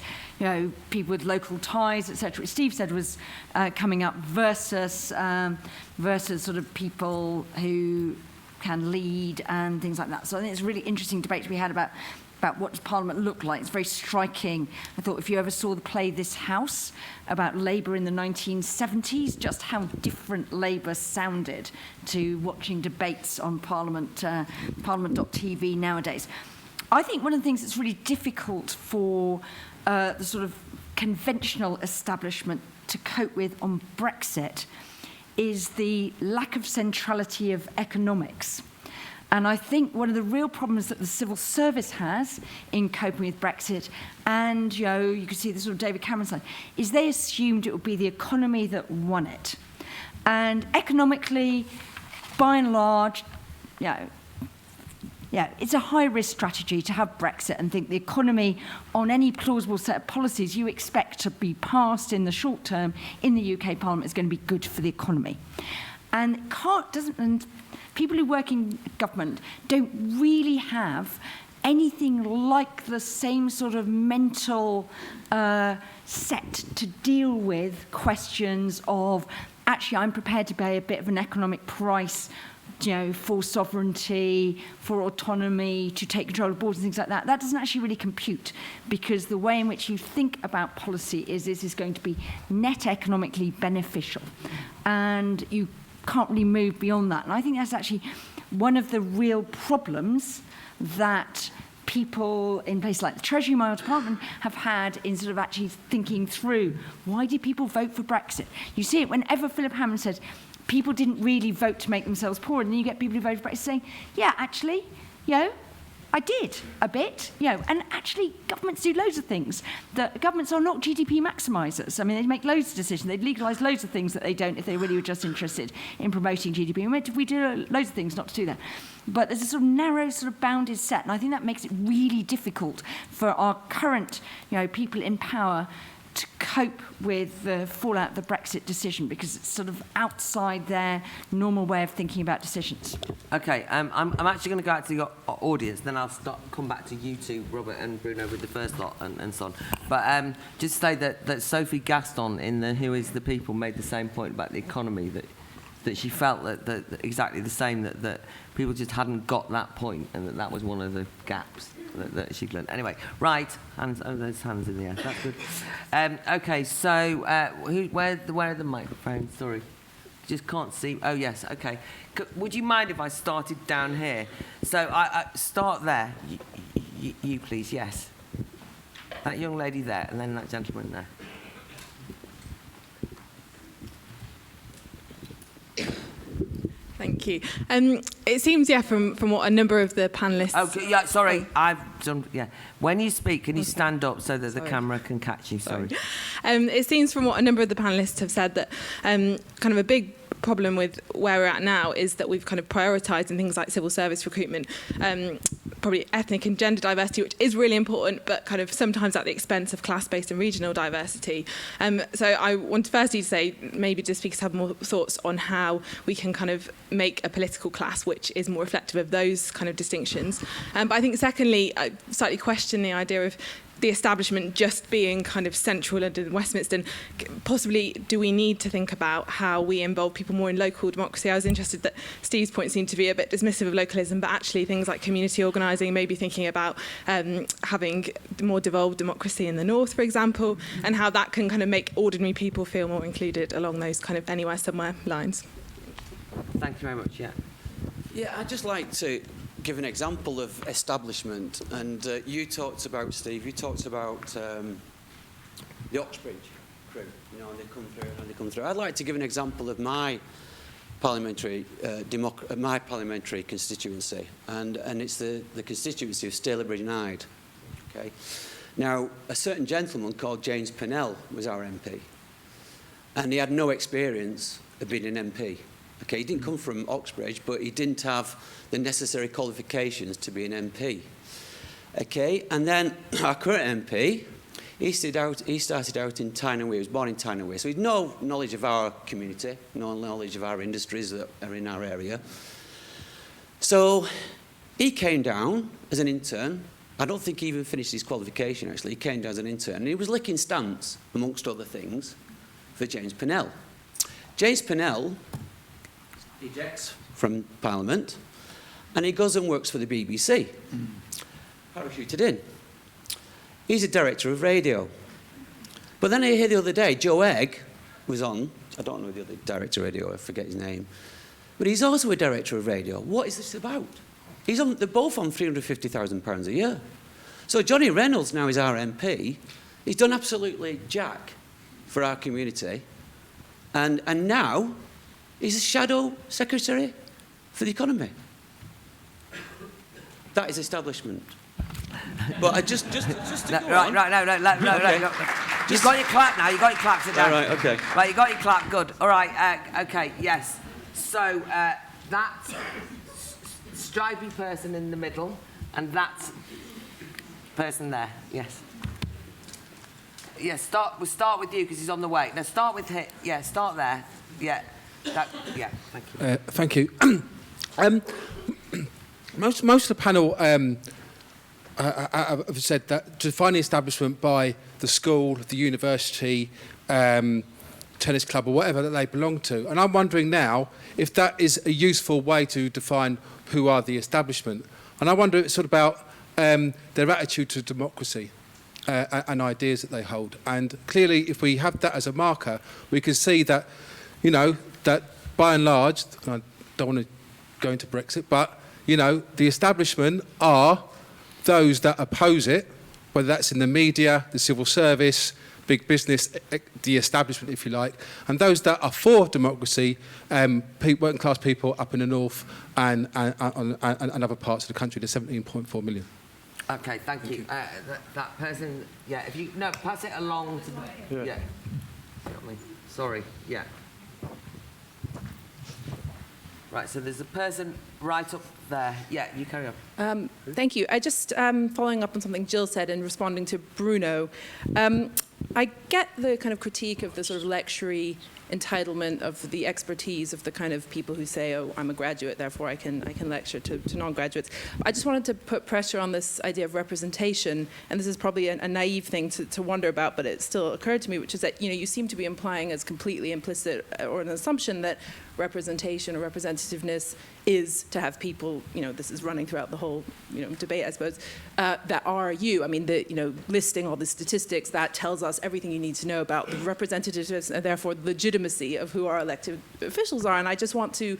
people with local ties, etc. Steve said was coming up versus sort of people who can lead and things like that. So I think it's a really interesting debate to be had about what does Parliament look like. It's very striking. I thought if you ever saw the play This House about Labour in the 1970s, just how different Labour sounded to watching debates on Parliament, Parliament.tv nowadays. I think one of the things that's really difficult for the sort of conventional establishment to cope with on Brexit is the lack of centrality of economics. And I think one of the real problems that the civil service has in coping with Brexit, and you can see this sort of David Cameron side, is they assumed it would be the economy that won it. And economically, by and large, it's a high-risk strategy to have Brexit and think the economy, on any plausible set of policies you expect to be passed in the short term in the UK Parliament is going to be good for the economy. And people who work in government don't really have anything like the same sort of mental set to deal with questions of, actually, I'm prepared to pay a bit of an economic price, for sovereignty, for autonomy, to take control of borders and things like that. That doesn't actually really compute, because the way in which you think about policy is this is going to be net economically beneficial. And you can't really move beyond that. And I think that's actually one of the real problems that people in places like the Treasury, my old department, have had in sort of actually thinking through, why did people vote for Brexit? You see it whenever Philip Hammond says, people didn't really vote to make themselves poor, and then you get people who voted for Brexit saying, yeah, actually, I did a bit, and actually governments do loads of things. Governments are not GDP maximisers. I mean, they make loads of decisions. They legalise loads of things that they don't if they really were just interested in promoting GDP. We do loads of things not to do that. But there's a sort of narrow, sort of bounded set, and I think that makes it really difficult for our current, people in power to cope with the fallout of the Brexit decision, because it's sort of outside their normal way of thinking about decisions.
Okay, I'm actually going to go out to the audience, then I'll come back to you two, Robert and Bruno, with the first lot and so on. But just say that Sophie Gaston in the Who is the People made the same point about the economy, that she felt that exactly the same, that people just hadn't got that point, and that was one of the gaps that she learned. Anyway, right, there's hands in the air. That's good. Okay, so where are the microphones? Sorry, just can't see. Oh yes, okay. Would you mind if I started down here? So I start there. You please, yes. That young lady there, and then that gentleman there.
Thank you. It seems, from what a number of the panellists...
Okay, yeah, sorry, I've done... Yeah. When you speak, can you stand up so that the camera can catch you? Sorry.
It seems from what a number of the panellists have said that kind of a big problem with where we're at now is that we've kind of prioritised in things like civil service recruitment probably ethnic and gender diversity, which is really important, but kind of sometimes at the expense of class-based and regional diversity. So I want to firstly say, maybe just speakers have more thoughts on how we can kind of make a political class which is more reflective of those kind of distinctions. But I think secondly, I slightly question the idea of the establishment just being kind of central London, Westminster. Possibly, do we need to think about how we involve people more in local democracy? I was interested that Steve's point seemed to be a bit dismissive of localism, but actually things like community organising, maybe thinking about having more devolved democracy in the north, for example, and how that can kind of make ordinary people feel more included along those kind of anywhere, somewhere lines.
Thank you very much, yeah.
Yeah, I'd just like to give an example of establishment, and you talked about, Steve, you talked about the Oxbridge crew, you know, and they come through. I'd like to give an example of my parliamentary constituency, and it's the constituency of Stalybridge and Hyde. Okay, now a certain gentleman called James Pennell was our MP, and he had no experience of being an MP. Okay, he didn't come from Oxbridge, but he didn't have the necessary qualifications to be an MP. Okay, and then our current MP, he started out in Tyne-and-Wear. He was born in Tyne-and-Wear, so he had no knowledge of our community, no knowledge of our industries that are in our area. So he came down as an intern. I don't think he even finished his qualification, actually. He came down as an intern, and he was licking stamps, amongst other things, for James Pennell. James Pennell ejects from Parliament, and he goes and works for the BBC, parachuted in. He's a director of radio. But then I hear the other day, Joe Egg was on, I don't know the other director of radio, I forget his name, but he's also a director of radio. What is this about? They're both on £350,000 a year. So Johnny Reynolds now is our MP. He's done absolutely jack for our community, and now he's a shadow secretary for the economy. That is establishment. But I just to
No,
go
right,
on.
right, no.
Okay.
You've got your clap now. You've got your clap. Sit down.
All right, okay.
Right, you got your clap. Good. All right. Okay. Yes. So that stripy person in the middle, and that person there. Yes. Yes. We'll start with you because he's on the way. No, start with him. Yeah. Start there. Yeah. Yeah. Thank you.
Thank you. Most of the panel have said that to define the establishment by the school, the university, tennis club or whatever that they belong to. And I'm wondering now if that is a useful way to define who are the establishment. And I wonder it's sort of about their attitude to democracy and ideas that they hold. And clearly, if we have that as a marker, we can see that, you know, that by and large, and I don't want to go into Brexit, but, you know, the establishment are those that oppose it, whether that's in the media, the civil service, big business, the establishment, if you like, and those that are for democracy, working class people up in the north and other parts of the country, the 17.4 million.
Okay, thank you. That person, yeah, if you, no, pass it along to the, yeah. Got me. Sorry, yeah. Right, so there's a person right up there. Yeah, you carry on.
Thank you. I just, following up on something Jill said and responding to Bruno, I get the kind of critique of the sort of lectury entitlement of the expertise of the kind of people who say, oh, I'm a graduate, therefore I can lecture to non-graduates. I just wanted to put pressure on this idea of representation, and this is probably a naive thing to wonder about, but it still occurred to me, which is that, you know, you seem to be implying as completely implicit or an assumption that representation or representativeness is to have people, you know, this is running throughout the whole, you know, debate, I suppose, that are you. I mean, you know, listing all the statistics, that tells us everything you need to know about the representativeness and therefore legitimacy of who our elected officials are. And I just want to,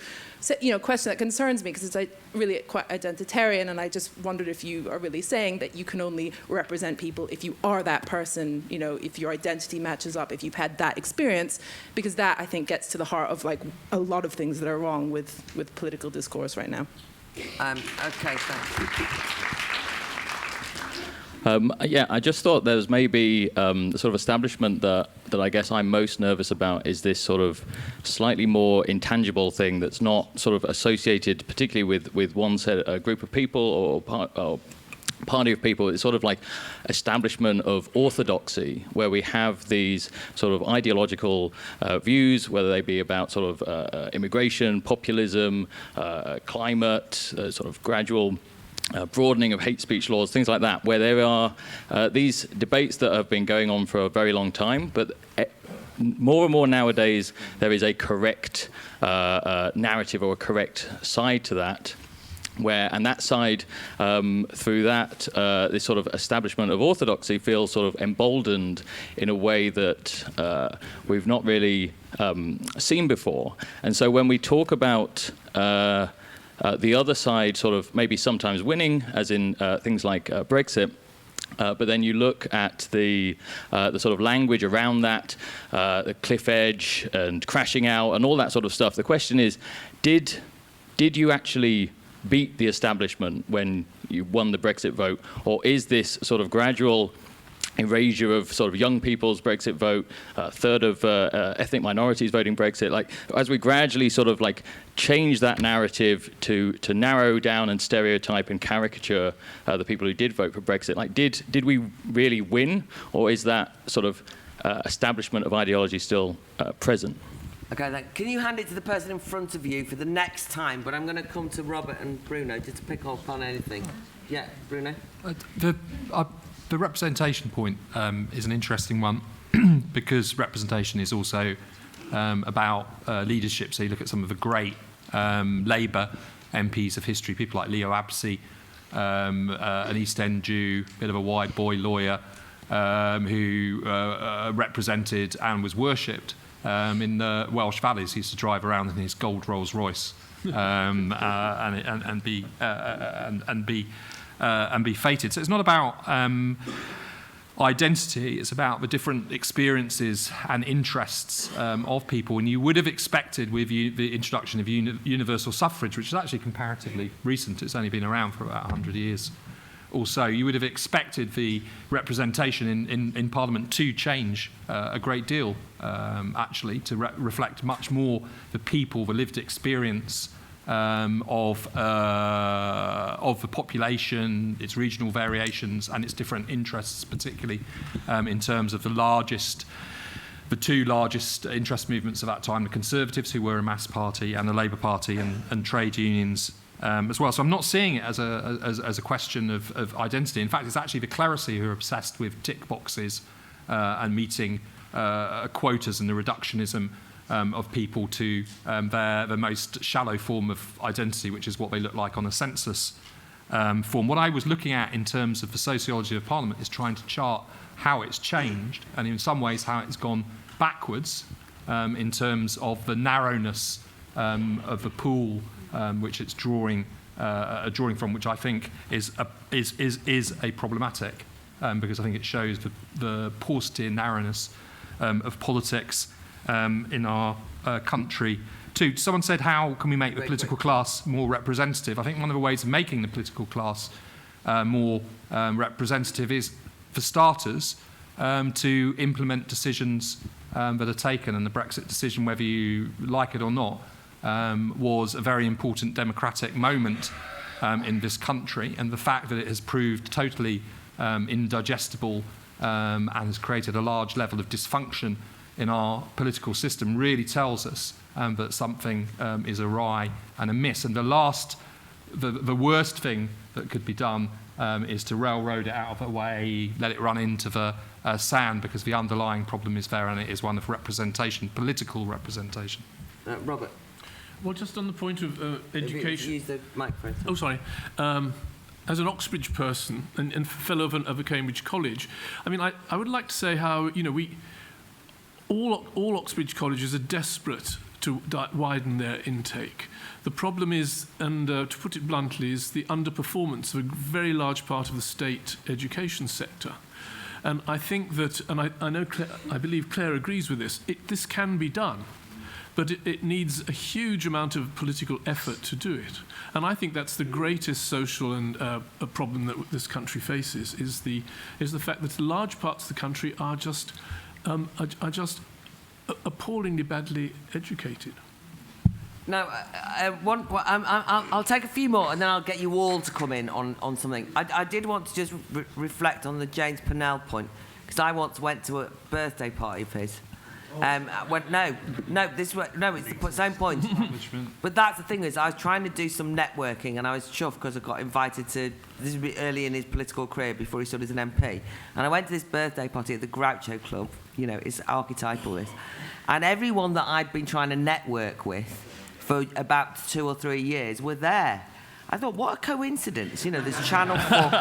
you know, question that concerns me because it's really quite identitarian, and I just wondered if you are really saying that you can only represent people if you are that person, you know, if your identity matches up, if you've had that experience, because that, I think, gets to the heart of, like, a lot of things that are wrong with political discourse right now.
Okay, thanks.
Yeah, I just thought there was maybe the sort of establishment that I guess I'm most nervous about is this sort of slightly more intangible thing that's not sort of associated particularly with one set, a group of people or party of people. It's sort of like establishment of orthodoxy, where we have these sort of ideological views, whether they be about sort of immigration, populism, climate, sort of gradual broadening of hate speech laws, things like that, where there are these debates that have been going on for a very long time, but more and more nowadays there is a correct narrative or a correct side to that, and that side, through that, this sort of establishment of orthodoxy feels sort of emboldened in a way that we've not really seen before. And so when we talk about the other side sort of maybe sometimes winning, as in things like Brexit, but then you look at the sort of language around that, the cliff edge and crashing out and all that sort of stuff. The question is, did you actually beat the establishment when you won the Brexit vote, or is this sort of gradual erasure of sort of young people's Brexit vote, a third of ethnic minorities voting Brexit, like as we gradually sort of like change that narrative to narrow down and stereotype and caricature the people who did vote for Brexit, like did we really win, or is that sort of establishment of ideology still present?
Okay, then, can you hand it to the person in front of you for the next time? But I'm going to come to Robert and Bruno just to pick up on anything. Yeah, Bruno?
The representation point is an interesting one because representation is also about leadership. So you look at some of the great Labour MPs of history, people like Leo Absey, an East End Jew, bit of a white boy lawyer who represented and was worshipped in the Welsh valleys. He used to drive around in his gold Rolls Royce and be feted. So it's not about identity, it's about the different experiences and interests of people. And you would have expected with the introduction of universal suffrage, which is actually comparatively recent, it's only been around for about 100 years or so, you would have expected the representation in Parliament to change a great deal, actually, to reflect much more the people, the lived experience of the population, its regional variations and its different interests, particularly in terms of the two largest interest movements of that time, the Conservatives, who were a mass party, and the Labour Party and trade unions as well. So I'm not seeing it as a question of identity. In fact, it's actually the clerisy who are obsessed with tick boxes and meeting quotas and the reductionism of people to the most shallow form of identity, which is what they look like on a census form. What I was looking at in terms of the sociology of Parliament is trying to chart how it's changed, and in some ways how it's gone backwards in terms of the narrowness of the pool which it's drawing from, which I think is a problematic, because I think it shows the paucity and narrowness of politics in our country too. Someone said, how can we make the political class more representative? I think one of the ways of making the political class more representative is, for starters, to implement decisions that are taken, and the Brexit decision, whether you like it or not, was a very important democratic moment in this country, and the fact that it has proved totally indigestible and has created a large level of dysfunction in our political system really tells us that something is awry and amiss. And the worst thing that could be done is to railroad it out of the way, let it run into the sand, because the underlying problem is there, and it is one of representation, political representation.
Robert?
Well, just on the point of education...
Use the microphone.
Oh, sorry. As an Oxbridge person and fellow of a Cambridge college, I mean, I would like to say how, all Oxbridge colleges are desperate to widen their intake. The problem is, and to put it bluntly, is the underperformance of a very large part of the state education sector. And I think that, and I believe Claire agrees with this, this can be done. but it needs a huge amount of political effort to do it. And I think that's the greatest social and a problem that this country faces, is the fact that large parts of the country are just appallingly badly educated.
Now, I'll take a few more, and then I'll get you all to come in on something. I did want to just reflect on the James Purnell point, because I once went to a birthday party of his. It's the same point. But that's the thing, is I was trying to do some networking, and I was chuffed because I got invited to, this would be early in his political career before he stood as an MP, and I went to this birthday party at the Groucho Club. You know, it's archetypal, this. And everyone that I'd been trying to network with for about 2 or 3 years were there. I thought, what a coincidence, you know, this Channel 4. And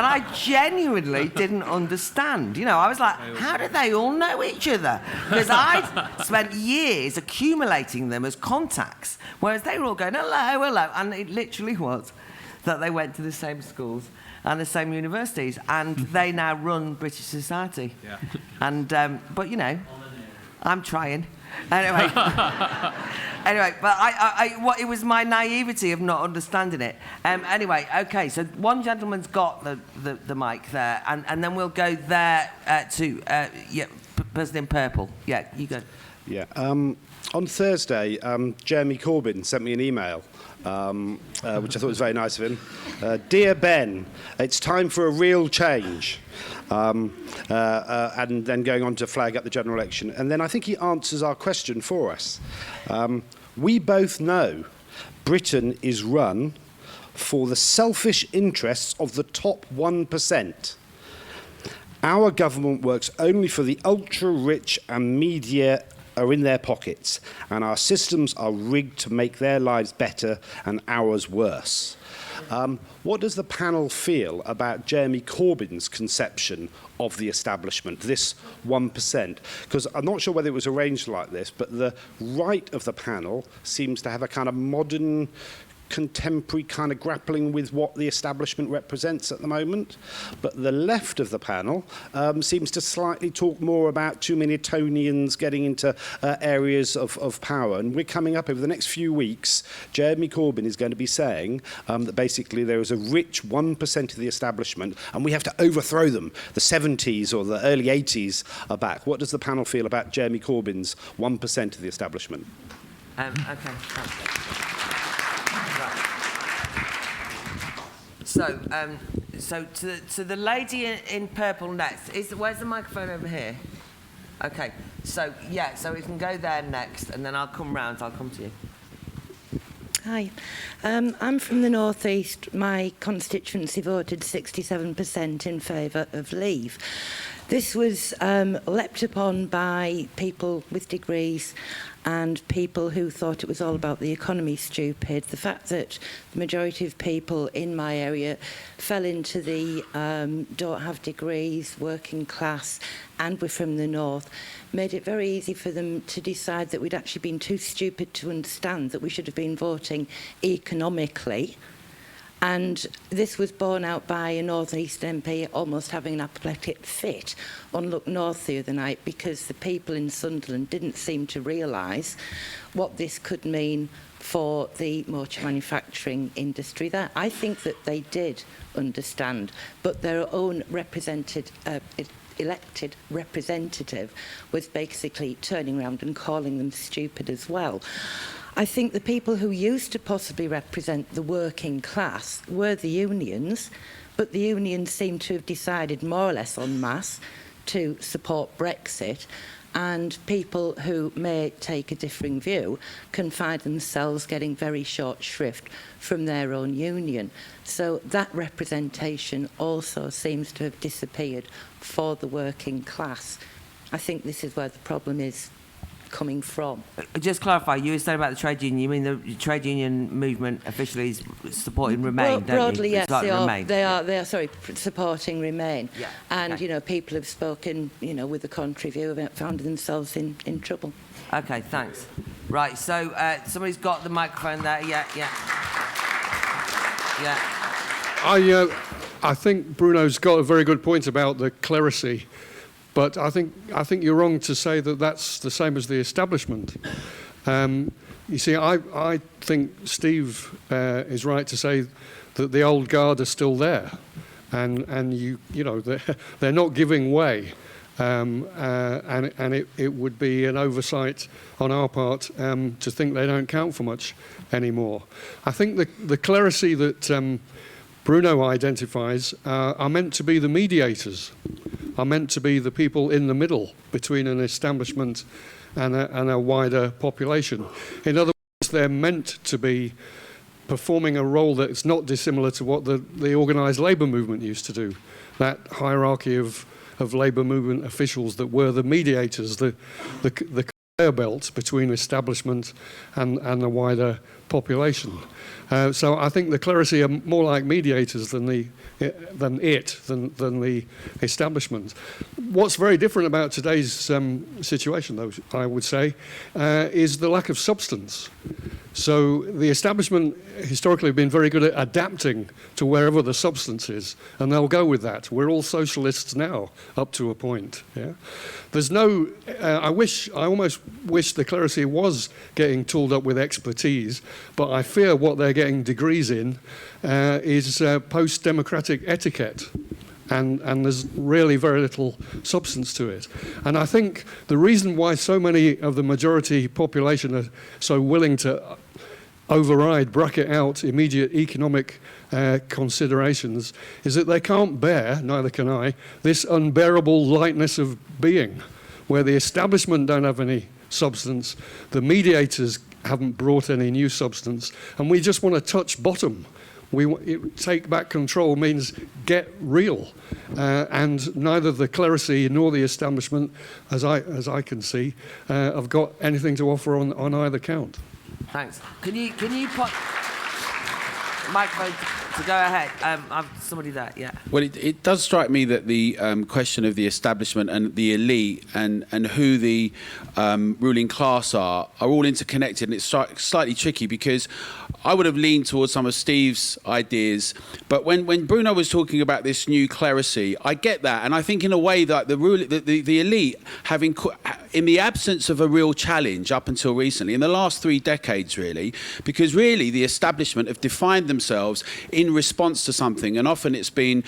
I genuinely didn't understand. You know, I was like, how do they all know each other? Because I'd spent years accumulating them as contacts, whereas they were all going, hello, hello. And it literally was that they went to the same schools and the same universities, and they now run British society. Yeah. And, but, you know, I'm trying. Anyway, but it was my naivety of not understanding it. Anyway, okay, so one gentleman's got the mic there, and then we'll go there to person in purple. Yeah, you go.
Yeah. On Thursday, Jeremy Corbyn sent me an email, which I thought was very nice of him. Dear Ben, it's time for a real change. And then going on to flag up the general election. And then I think he answers our question for us. We both know Britain is run for the selfish interests of the top 1%. Our government works only for the ultra-rich, and media are in their pockets, and our systems are rigged to make their lives better and ours worse. What does the panel feel about Jeremy Corbyn's conception of the establishment, this 1%? Because I'm not sure whether it was arranged like this, but the right of the panel seems to have a kind of modern, contemporary kind of grappling with what the establishment represents at the moment. But the left of the panel seems to slightly talk more about too many Etonians getting into areas of power. And we're coming up over the next few weeks, Jeremy Corbyn is going to be saying that basically there is a rich 1% of the establishment and we have to overthrow them. The 70s or the early 80s are back. What does the panel feel about Jeremy Corbyn's 1% of the establishment?
Okay. So to the lady in purple next. Where's the microphone over here? Okay. So we can go there next, and then I'll come round. I'll come to you.
Hi. I'm from the North East. My constituency voted 67% in favour of leave. This was leapt upon by people with degrees and people who thought it was all about the economy stupid. The fact that the majority of people in my area fell into the don't have degrees, working class, and were from the north, made it very easy for them to decide that we'd actually been too stupid to understand that we should have been voting economically. And this was borne out by a North East MP almost having an apoplectic fit on Look North the other night, because the people in Sunderland didn't seem to realise what this could mean for the motor manufacturing industry there. I think that they did understand, but their own elected representative was basically turning around and calling them stupid as well. I think the people who used to possibly represent the working class were the unions, but the unions seem to have decided more or less en masse to support Brexit, and people who may take a differing view can find themselves getting very short shrift from their own union. So that representation also seems to have disappeared for the working class. I think this is where the problem is coming from.
Just clarify, you were saying about the trade union, you mean the trade union movement officially is supporting Remain, don't you?
Broadly, yes, they are supporting Remain.
Yeah,
and,
okay.
you know, people have spoken, you know, with the contrary view, have found themselves in trouble.
Okay, thanks. Right, so somebody's got the microphone there. Yeah.
I think Bruno's got a very good point about the clerisy. But I think you're wrong to say that that's the same as the establishment. You see, I think Steve is right to say that the old guard are still there, and you know they're not giving way, and it would be an oversight on our part to think they don't count for much anymore. I think the clerisy that Bruno identifies are meant to be the mediators, are meant to be the people in the middle between an establishment and a wider population. In other words, they're meant to be performing a role that's not dissimilar to what the organised labour movement used to do, that hierarchy of labour movement officials that were the mediators, the conveyor belt between establishment and the wider population. So I think the clerisy are more like mediators than the establishment. What's very different about today's situation, though, I would say, is the lack of substance. So the establishment historically have been very good at adapting to wherever the substance is, and they'll go with that. We're all socialists now, up to a point. Yeah? There's no. I almost wish the clerisy was getting tooled up with expertise, but I fear what they're getting degrees in is post-democratic etiquette. And there's really very little substance to it. And I think the reason why so many of the majority population are so willing to bracket out immediate economic considerations is that they can't bear, neither can I, this unbearable lightness of being, where the establishment don't have any substance, the mediators haven't brought any new substance, and we just want to touch bottom. Take back control means get real, and neither the clerisy nor the establishment, as I can see, have got anything to offer on either count.
Thanks. Can you put microphone to go ahead? I've somebody there. Yeah.
Well, it does strike me that the question of the establishment and the elite and who the ruling class are all interconnected, and it's slightly tricky because I would have leaned towards some of Steve's ideas, but when Bruno was talking about this new clerisy, I get that, and I think in a way that the elite having, in the absence of a real challenge up until recently, in the last 3 decades really, because really the establishment have defined themselves in response to something, and often it's been,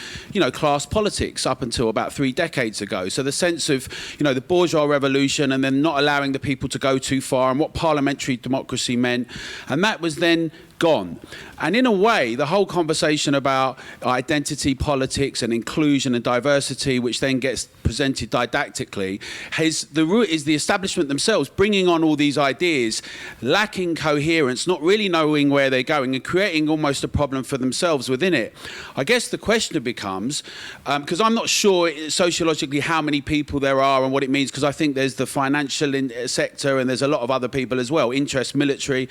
class politics up until about 3 decades ago. So the sense of, the bourgeois revolution and then not allowing the people to go too far and what parliamentary democracy meant, and that was then gone. And in a way, the whole conversation about identity politics and inclusion and diversity, which then gets presented didactically, is the establishment themselves bringing on all these ideas, lacking coherence, not really knowing where they're going, and creating almost a problem for themselves within it. I guess the question becomes, because I'm not sure sociologically how many people there are and what it means, because I think there's the financial sector and there's a lot of other people as well, interest, military.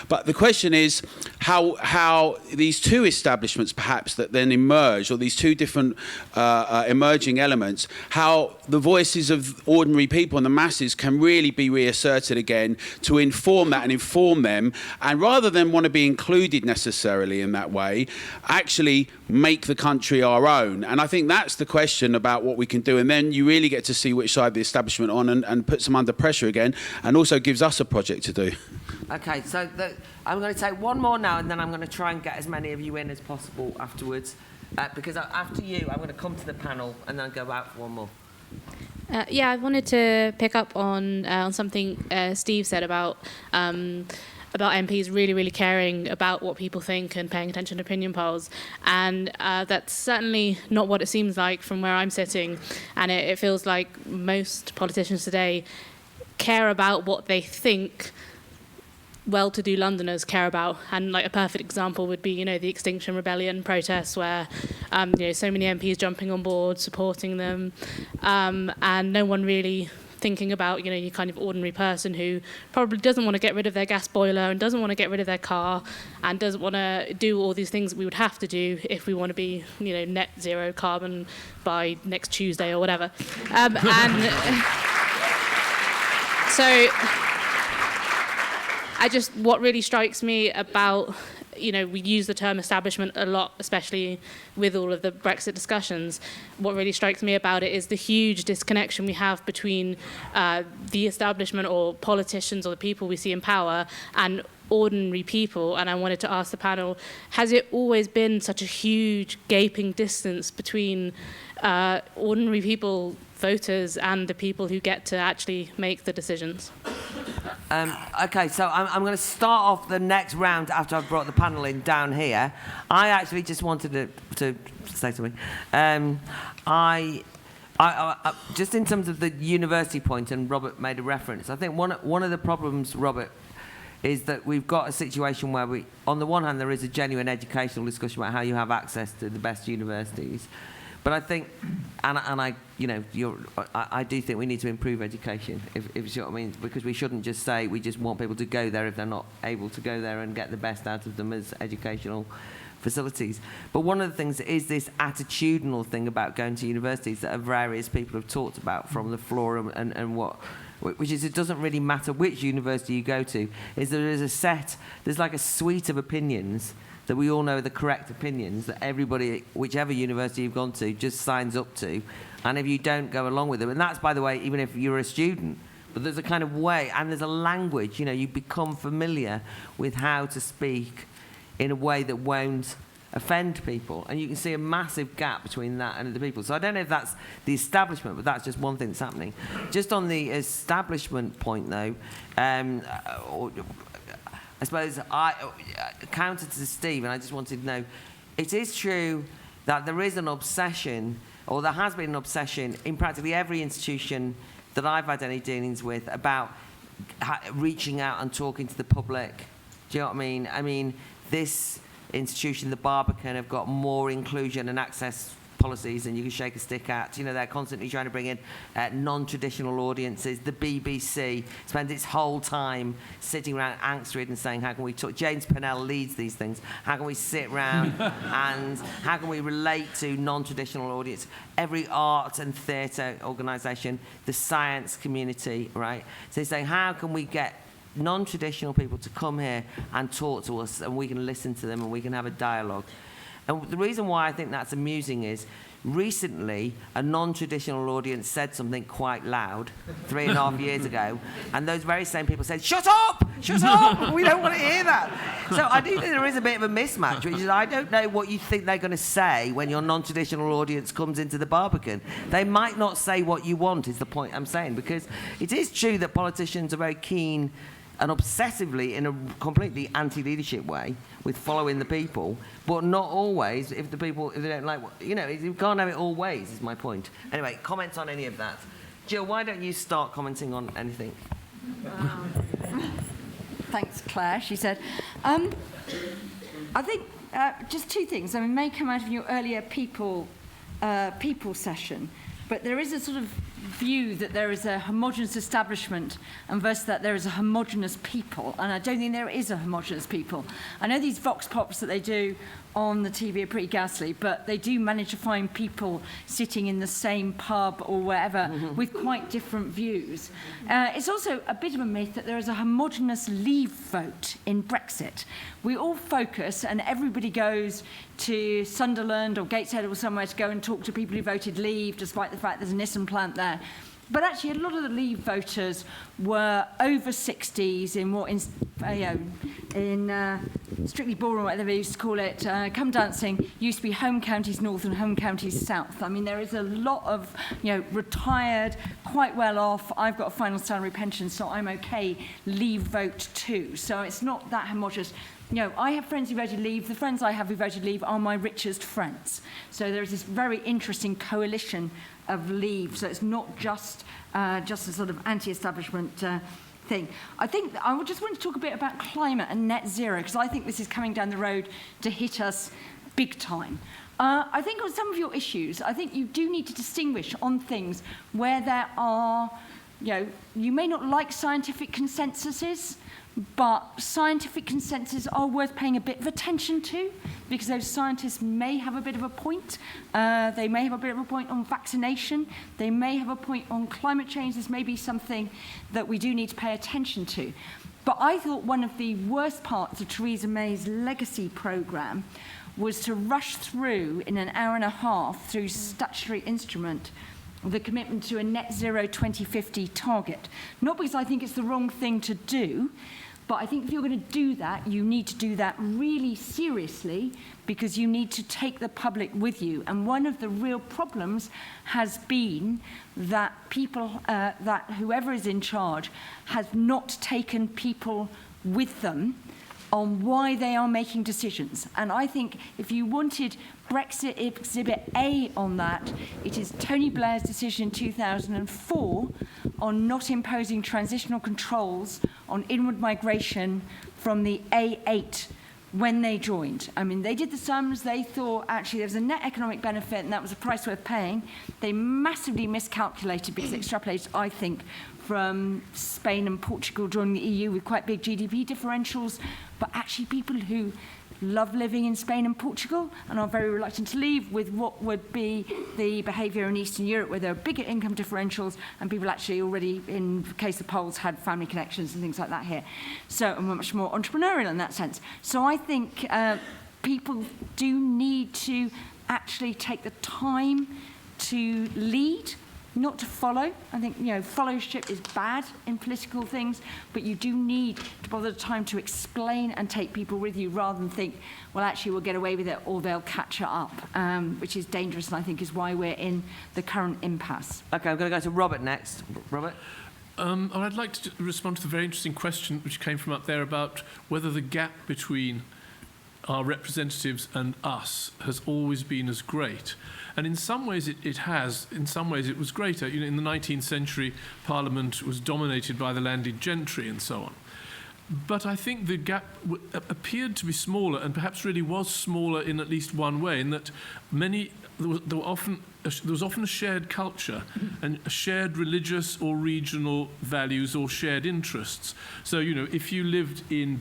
But the question is, how these two establishments perhaps that then emerge, or these two different emerging elements, how the voices of ordinary people and the masses can really be reasserted again to inform that and inform them, and rather than want to be included necessarily in that way, actually make the country our own. And I think that's the question about what we can do, and then you really get to see which side the establishment on and puts them under pressure again, and also gives us a project to do.
Okay, so I'm going to take one more now, and then I'm going to try and get as many of you in as possible afterwards, because after you, I'm going to come to the panel and then go out for one more.
Yeah, I wanted to pick up on something Steve said about MPs really, really caring about what people think and paying attention to opinion polls. And that's certainly not what it seems like from where I'm sitting. And it feels like most politicians today care about what they think well-to-do Londoners care about, and like a perfect example would be, the Extinction Rebellion protests, where so many MPs jumping on board, supporting them, and no one really thinking about your kind of ordinary person who probably doesn't want to get rid of their gas boiler and doesn't want to get rid of their car and doesn't want to do all these things that we would have to do if we want to be net zero carbon by next Tuesday or whatever, and so what really strikes me about we use the term establishment a lot, especially with all of the Brexit discussions. What really strikes me about it is the huge disconnection we have between the establishment or politicians or the people we see in power and ordinary people. And I wanted to ask the panel, has it always been such a huge gaping distance between ordinary people, voters, and the people who get to actually make the decisions?
Okay, so I'm going to start off the next round after I've brought the panel in down here. I actually just wanted to say something. I just in terms of the university point, and Robert made a reference, I think one of the problems, Robert, is that we've got a situation where on the one hand, there is a genuine educational discussion about how you have access to the best universities. But I think, I do think we need to improve education, if you see what I mean, because we shouldn't just say we just want people to go there if they're not able to go there and get the best out of them as educational facilities. But one of the things is this attitudinal thing about going to universities that various people have talked about from the floor and which is it doesn't really matter which university you go to, is there's like a suite of opinions that we all know are the correct opinions that everybody, whichever university you've gone to, just signs up to. And if you don't go along with them, and that's, by the way, even if you're a student, but there's a kind of way, and there's a language, you become familiar with how to speak in a way that won't offend people. And you can see a massive gap between that and other people. So I don't know if that's the establishment, but that's just one thing that's happening. Just on the establishment point, though, I suppose I counter to Steve, and I just wanted to know, it is true that there is an obsession, or there has been an obsession in practically every institution that I've had any dealings with about reaching out and talking to the public. Do you know what I mean? I mean, this institution, the Barbican, have got more inclusion and access policies than you can shake a stick at. They're constantly trying to bring in non-traditional audiences. The BBC spends its whole time sitting around angst-ridden saying, how can we talk? James Pennell leads these things. How can we sit around and how can we relate to non-traditional audience? Every art and theatre organisation, the science community, right? So they're saying, how can we get non-traditional people to come here and talk to us, and we can listen to them and we can have a dialogue? And the reason why I think that's amusing is recently a non-traditional audience said something quite loud 3.5 years ago, and those very same people said, shut up, we don't want to hear that. So I do think there is a bit of a mismatch, which is I don't know what you think they're going to say when your non-traditional audience comes into the Barbican. They might not say what you want, is the point I'm saying, because it is true that politicians are very keen and obsessively, in a completely anti-leadership way, with following the people, but not always if they don't like, you can't have it all ways, is my point. Anyway, comments on any of that. Jill, why don't you start commenting on anything?
Thanks, Claire, she said. I think just two things. I mean, may come out of your earlier people session, but there is a sort of view that there is a homogenous establishment and versus that there is a homogenous people, and I don't think there is a homogenous people. I know these vox pops that they do on the TV are pretty ghastly, but they do manage to find people sitting in the same pub or wherever with quite different views. It's also a bit of a myth that there is a homogenous leave vote in Brexit. We all focus and everybody goes to Sunderland or Gateshead or somewhere to go and talk to people who voted leave, despite the fact there's a Nissan plant there. But actually, a lot of the Leave voters were over 60s in Strictly Ballroom, whatever they used to call it. Come Dancing used to be Home Counties North and Home Counties South. I mean, there is a lot of retired, quite well off. I've got a final salary pension, so I'm okay. Leave vote too. So it's not that homogenous. I have friends who voted Leave. The friends I have who voted Leave are my richest friends. So there is this very interesting coalition of Leave. So it's not just a sort of anti-establishment thing. I think I just want to talk a bit about climate and net zero, because I think this is coming down the road to hit us big time. I think on some of your issues, I think you do need to distinguish on things where there are, you may not like scientific consensuses, but scientific consensus are worth paying a bit of attention to, because those scientists may have a bit of a point. They may have a bit of a point on vaccination. They may have a point on climate change. This may be something that we do need to pay attention to. But I thought one of the worst parts of Theresa May's legacy programme was to rush through in an hour and a half through statutory instrument the commitment to a net zero 2050 target. Not because I think it's the wrong thing to do, but I think if you're going to do that, you need to do that really seriously, because you need to take the public with you. And one of the real problems has been that people, that whoever is in charge has not taken people with them on why they are making decisions. And I think if you wanted Brexit Exhibit A on that, it is Tony Blair's decision in 2004 on not imposing transitional controls on inward migration from the A8 when they joined. I mean, they did the sums, they thought actually there was a net economic benefit and that was a price worth paying. They massively miscalculated because they extrapolated, I think, from Spain and Portugal joining the EU with quite big GDP differentials, but actually people who love living in Spain and Portugal and are very reluctant to leave, with what would be the behaviour in Eastern Europe where there are bigger income differentials and people actually already, in the case of Poles, had family connections and things like that here. So, and we're much more entrepreneurial in that sense. So I think people do need to actually take the time to lead, not to follow. I think, followership is bad in political things, but you do need to bother the time to explain and take people with you rather than think, well, actually, we'll get away with it or they'll catch it up, which is dangerous and I think is why we're in the current impasse.
Okay, I'm going to go to Robert next. Robert?
I'd like to respond to the very interesting question which came from up there about whether the gap between our representatives and us has always been as great. And in some ways it has, in some ways it was greater. In the 19th century, Parliament was dominated by the landed gentry and so on. But I think the gap appeared to be smaller, and perhaps really was smaller in at least one way, in that there was often a shared culture and a shared religious or regional values or shared interests. So, if you lived in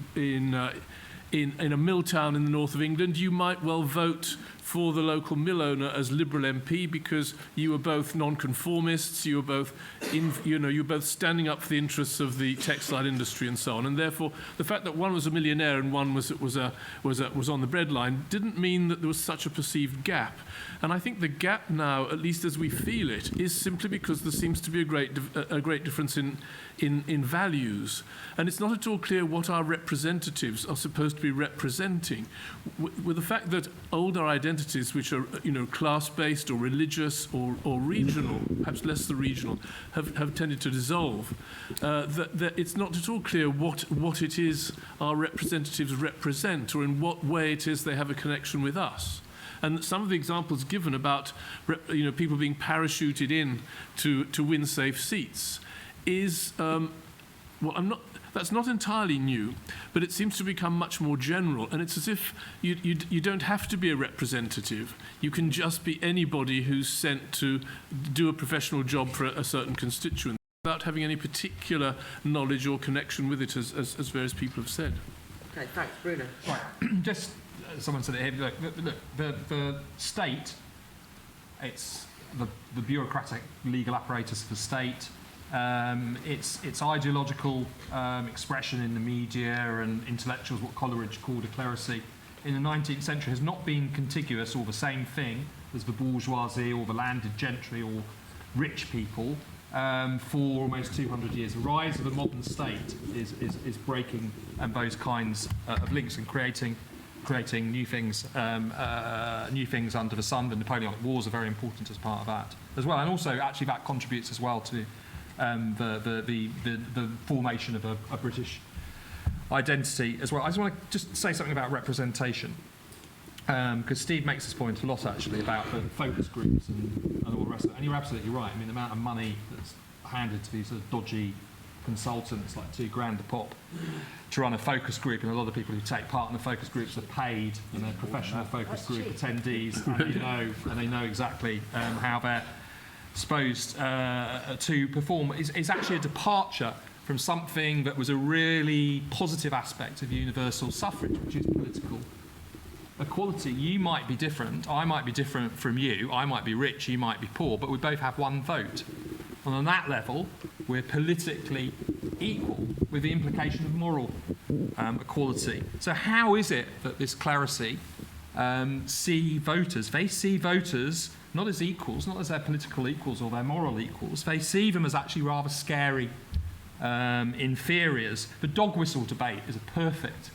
a mill town in the north of England, you might well vote for the local mill owner as Liberal MP because you were both non-conformists, you were both you were both standing up for the interests of the textile industry and so on. And therefore, the fact that one was a millionaire and one was on the breadline didn't mean that there was such a perceived gap. And I think the gap now, at least as we feel it, is simply because there seems to be a great difference in values. And it's not at all clear what our representatives are supposed to be representing. With the fact that older identities, which are class-based or religious or regional, perhaps less the regional, have tended to dissolve, that it's not at all clear what it is our representatives represent or in what way it is they have a connection with us. And some of the examples given about people being parachuted in to win safe seats is, that's not entirely new, but it seems to become much more general. And it's as if you don't have to be a representative. You can just be anybody who's sent to do a professional job for a certain constituency without having any particular knowledge or connection with it, as various people have said.
Okay, thanks. Bruno.
Right, just someone said it here, look, the state, it's the bureaucratic legal apparatus of the state, its ideological expression in the media and intellectuals, what Coleridge called a clerisy, in the 19th century has not been contiguous or the same thing as the bourgeoisie or the landed gentry or rich people for almost 200 years. The rise of the modern state is breaking those kinds of links and creating new things under the sun. The Napoleonic Wars are very important as part of that as well, and also actually that contributes as well to the formation of a British identity as well. I just want to just say something about representation, because Steve makes this point a lot actually about the focus groups and all the rest of it. And you're absolutely right. I mean, the amount of money that's handed to these sort of dodgy consultants, like $2,000 a pop, to run a focus group, and a lot of people who take part in the focus groups are paid, and they're professional focus group attendees, and they know exactly how they're supposed to perform. Is actually a departure from something that was a really positive aspect of universal suffrage, which is political equality. You might be different, I might be different from you, I might be rich, you might be poor, but we both have one vote. And on that level, we're politically equal, with the implication of moral equality. So how is it that this clerisy see voters? They see voters not as equals, not as their political equals or their moral equals. They see them as actually rather scary inferiors. The dog whistle debate is a perfect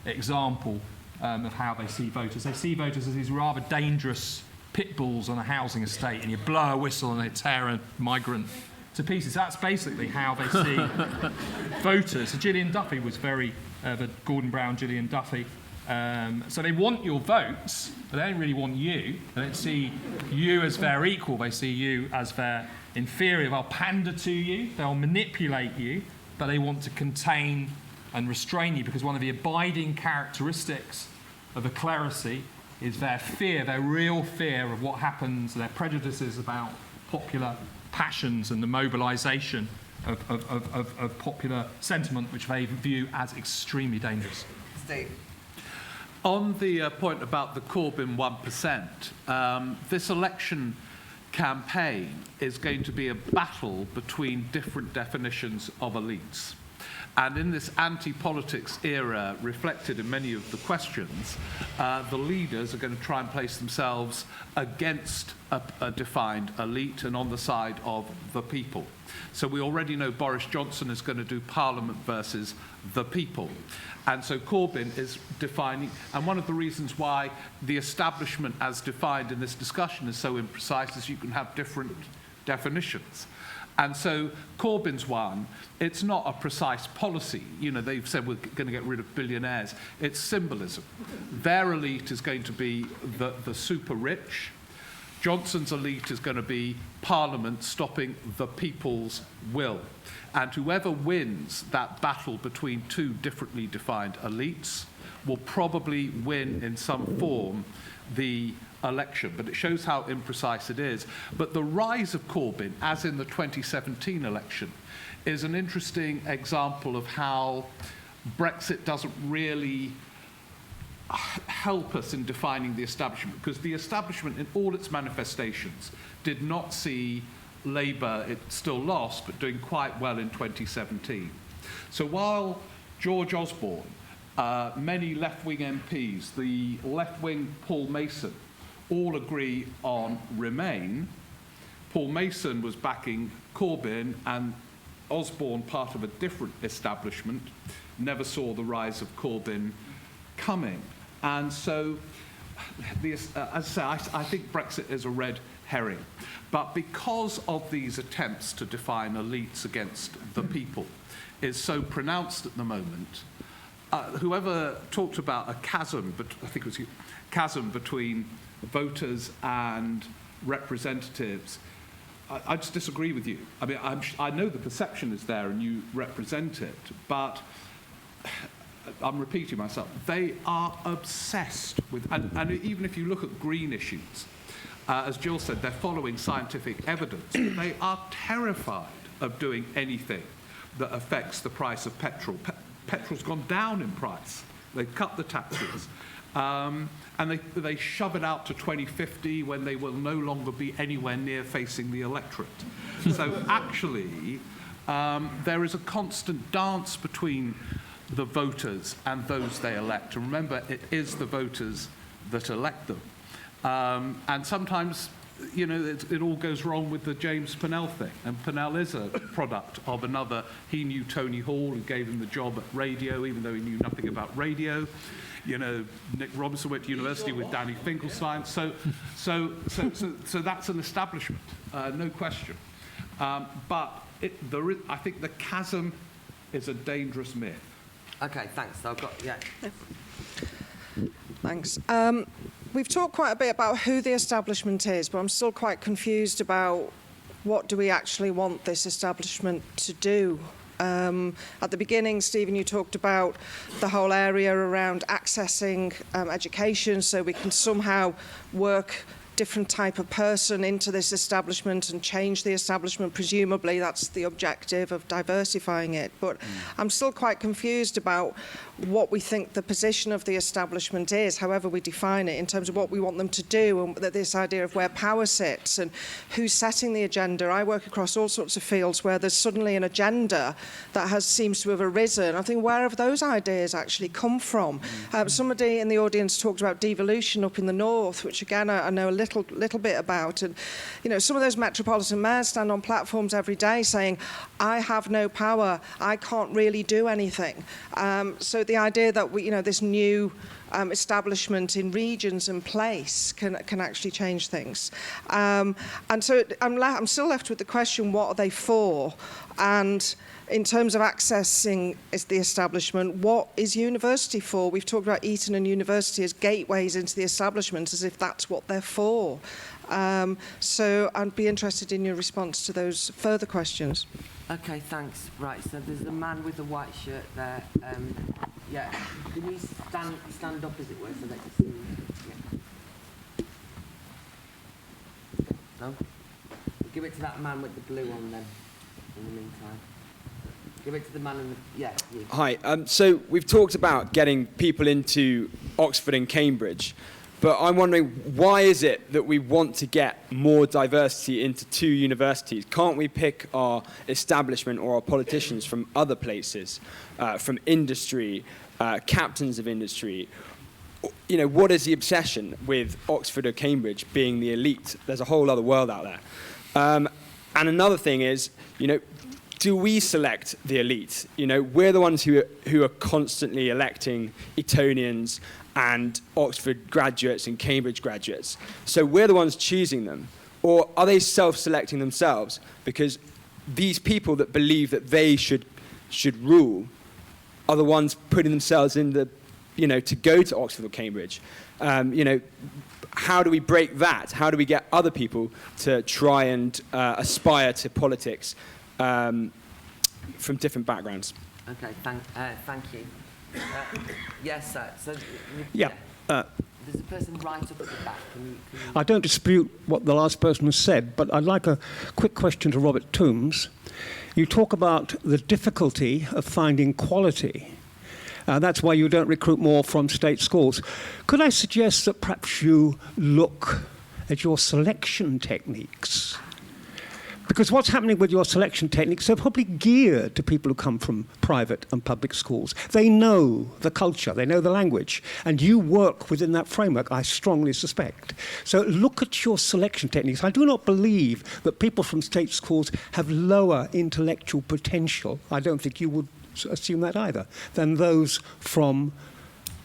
example of how they see voters. They see voters as these rather dangerous pit bulls on a housing estate, and you blow a whistle and they tear a migrant to pieces. That's basically how they see voters. So Gillian Duffy was very, the Gordon Brown, Gillian Duffy. So they want your votes, but they don't really want you. They don't see you as their equal. They see you as their inferior. They'll pander to you. They'll manipulate you, but they want to contain and restrain you, because one of the abiding characteristics of a clerisy is their fear, their real fear of what happens, their prejudices about popular passions and the mobilisation of popular sentiment, which they view as extremely dangerous.
Steve.
On the point about the Corbyn 1%, this election campaign is going to be a battle between different definitions of elites. And in this anti-politics era, reflected in many of the questions, the leaders are going to try and place themselves against a defined elite and on the side of the people. So we already know Boris Johnson is going to do Parliament versus the people. And so Corbyn is defining, and one of the reasons why the establishment as defined in this discussion is so imprecise is you can have different definitions. And so Corbyn's one, it's not a precise policy. You know, they've said we're going to get rid of billionaires. It's symbolism. Their elite is going to be the super rich. Johnson's elite is going to be Parliament stopping the people's will. And whoever wins that battle between two differently defined elites will probably win in some form the election, but it shows how imprecise it is. But the rise of Corbyn, as in the 2017 election, is an interesting example of how Brexit doesn't really help us in defining the establishment, because the establishment in all its manifestations did not see Labour, it still lost, but doing quite well in 2017. So while George Osborne, many left-wing MPs, the left-wing Paul Mason, all agree on Remain, Paul Mason was backing Corbyn, and Osborne, part of a different establishment, never saw the rise of Corbyn coming. And so, as I say, I think Brexit is a red herring. But because of these attempts to define elites against the people is so pronounced at the moment, whoever talked about a chasm, but I think it was chasm between voters and representatives, I just disagree with you. I mean, I know the perception is there and you represent it, but I'm repeating myself, they are obsessed with, and even if you look at green issues, as Jill said, they're following scientific evidence, but they are terrified of doing anything that affects the price of petrol. Petrol's gone down in price. They've cut the taxes. And they shove it out to 2050 when they will no longer be anywhere near facing the electorate. So actually, there is a constant dance between the voters and those they elect. And remember, it is the voters that elect them. And sometimes, you know, it all goes wrong with the James Pennell thing. And Pennell is a product of another. He knew Tony Hall, who gave him the job at radio, even though he knew nothing about radio. You know, Nick Robinson went to university with Danny Finkelstein. So that's an establishment, no question. But I think the chasm is a dangerous myth.
Okay, thanks. I've got, yeah.
Thanks. We've talked quite a bit about who the establishment is, but I'm still quite confused about what do we actually want this establishment to do. At the beginning, Stephen, you talked about the whole area around accessing education so we can somehow work different type of person into this establishment and change the establishment. Presumably that's the objective of diversifying it. But I'm still quite confused about what we think the position of the establishment is, however we define it, in terms of what we want them to do, and this idea of where power sits and who's setting the agenda. I work across all sorts of fields where there's suddenly an agenda that seems to have arisen. I think, where have those ideas actually come from? Somebody in the audience talked about devolution up in the north, which again I know a little bit about. And you know, some of those metropolitan mayors stand on platforms every day saying, I have no power, I can't really do anything. So the idea that this new establishment in regions and place can actually change things. And so I'm still left with the question, what are they for? And in terms of accessing the establishment, what is university for? We've talked about Eton and university as gateways into the establishment, as if that's what they're for. So I'd be interested in your response to those further questions.
Okay, thanks. Right, so there's the man with the white shirt there. Yeah, can you stand up, as it were, so that you see? Yeah. No? We'll give it to that man with the blue on then, in the meantime. Give it to the man in the... Yeah. You.
Hi. So we've talked about getting people into Oxford and Cambridge, but I'm wondering, why is it that we want to get more diversity into 2 universities? Can't we pick our establishment or our politicians from other places, from industry, captains of industry? You know, what is the obsession with Oxford or Cambridge being the elite? There's a whole other world out there. And another thing is, you know, do we select the elite? You know, we're the ones who are constantly electing Etonians and Oxford graduates and Cambridge graduates. So we're the ones choosing them. Or are they self-selecting themselves? Because these people that believe that they should rule are the ones putting themselves in the, you know, to go to Oxford or Cambridge. You know, how do we break that? How do we get other people to try and aspire to politics from different backgrounds?
Okay, thank you. Yes, sir. So,
yeah.
There's a person right up at the back. Can you...
I don't dispute what the last person has said, but I'd like a quick question to Robert Toombs. You talk about the difficulty of finding quality. That's why you don't recruit more from state schools. Could I suggest that perhaps you look at your selection techniques? Because what's happening with your selection techniques, they're probably geared to people who come from private and public schools. They know the culture, they know the language, and you work within that framework, I strongly suspect. So look at your selection techniques. I do not believe that people from state schools have lower intellectual potential, I don't think you would assume that either, than those from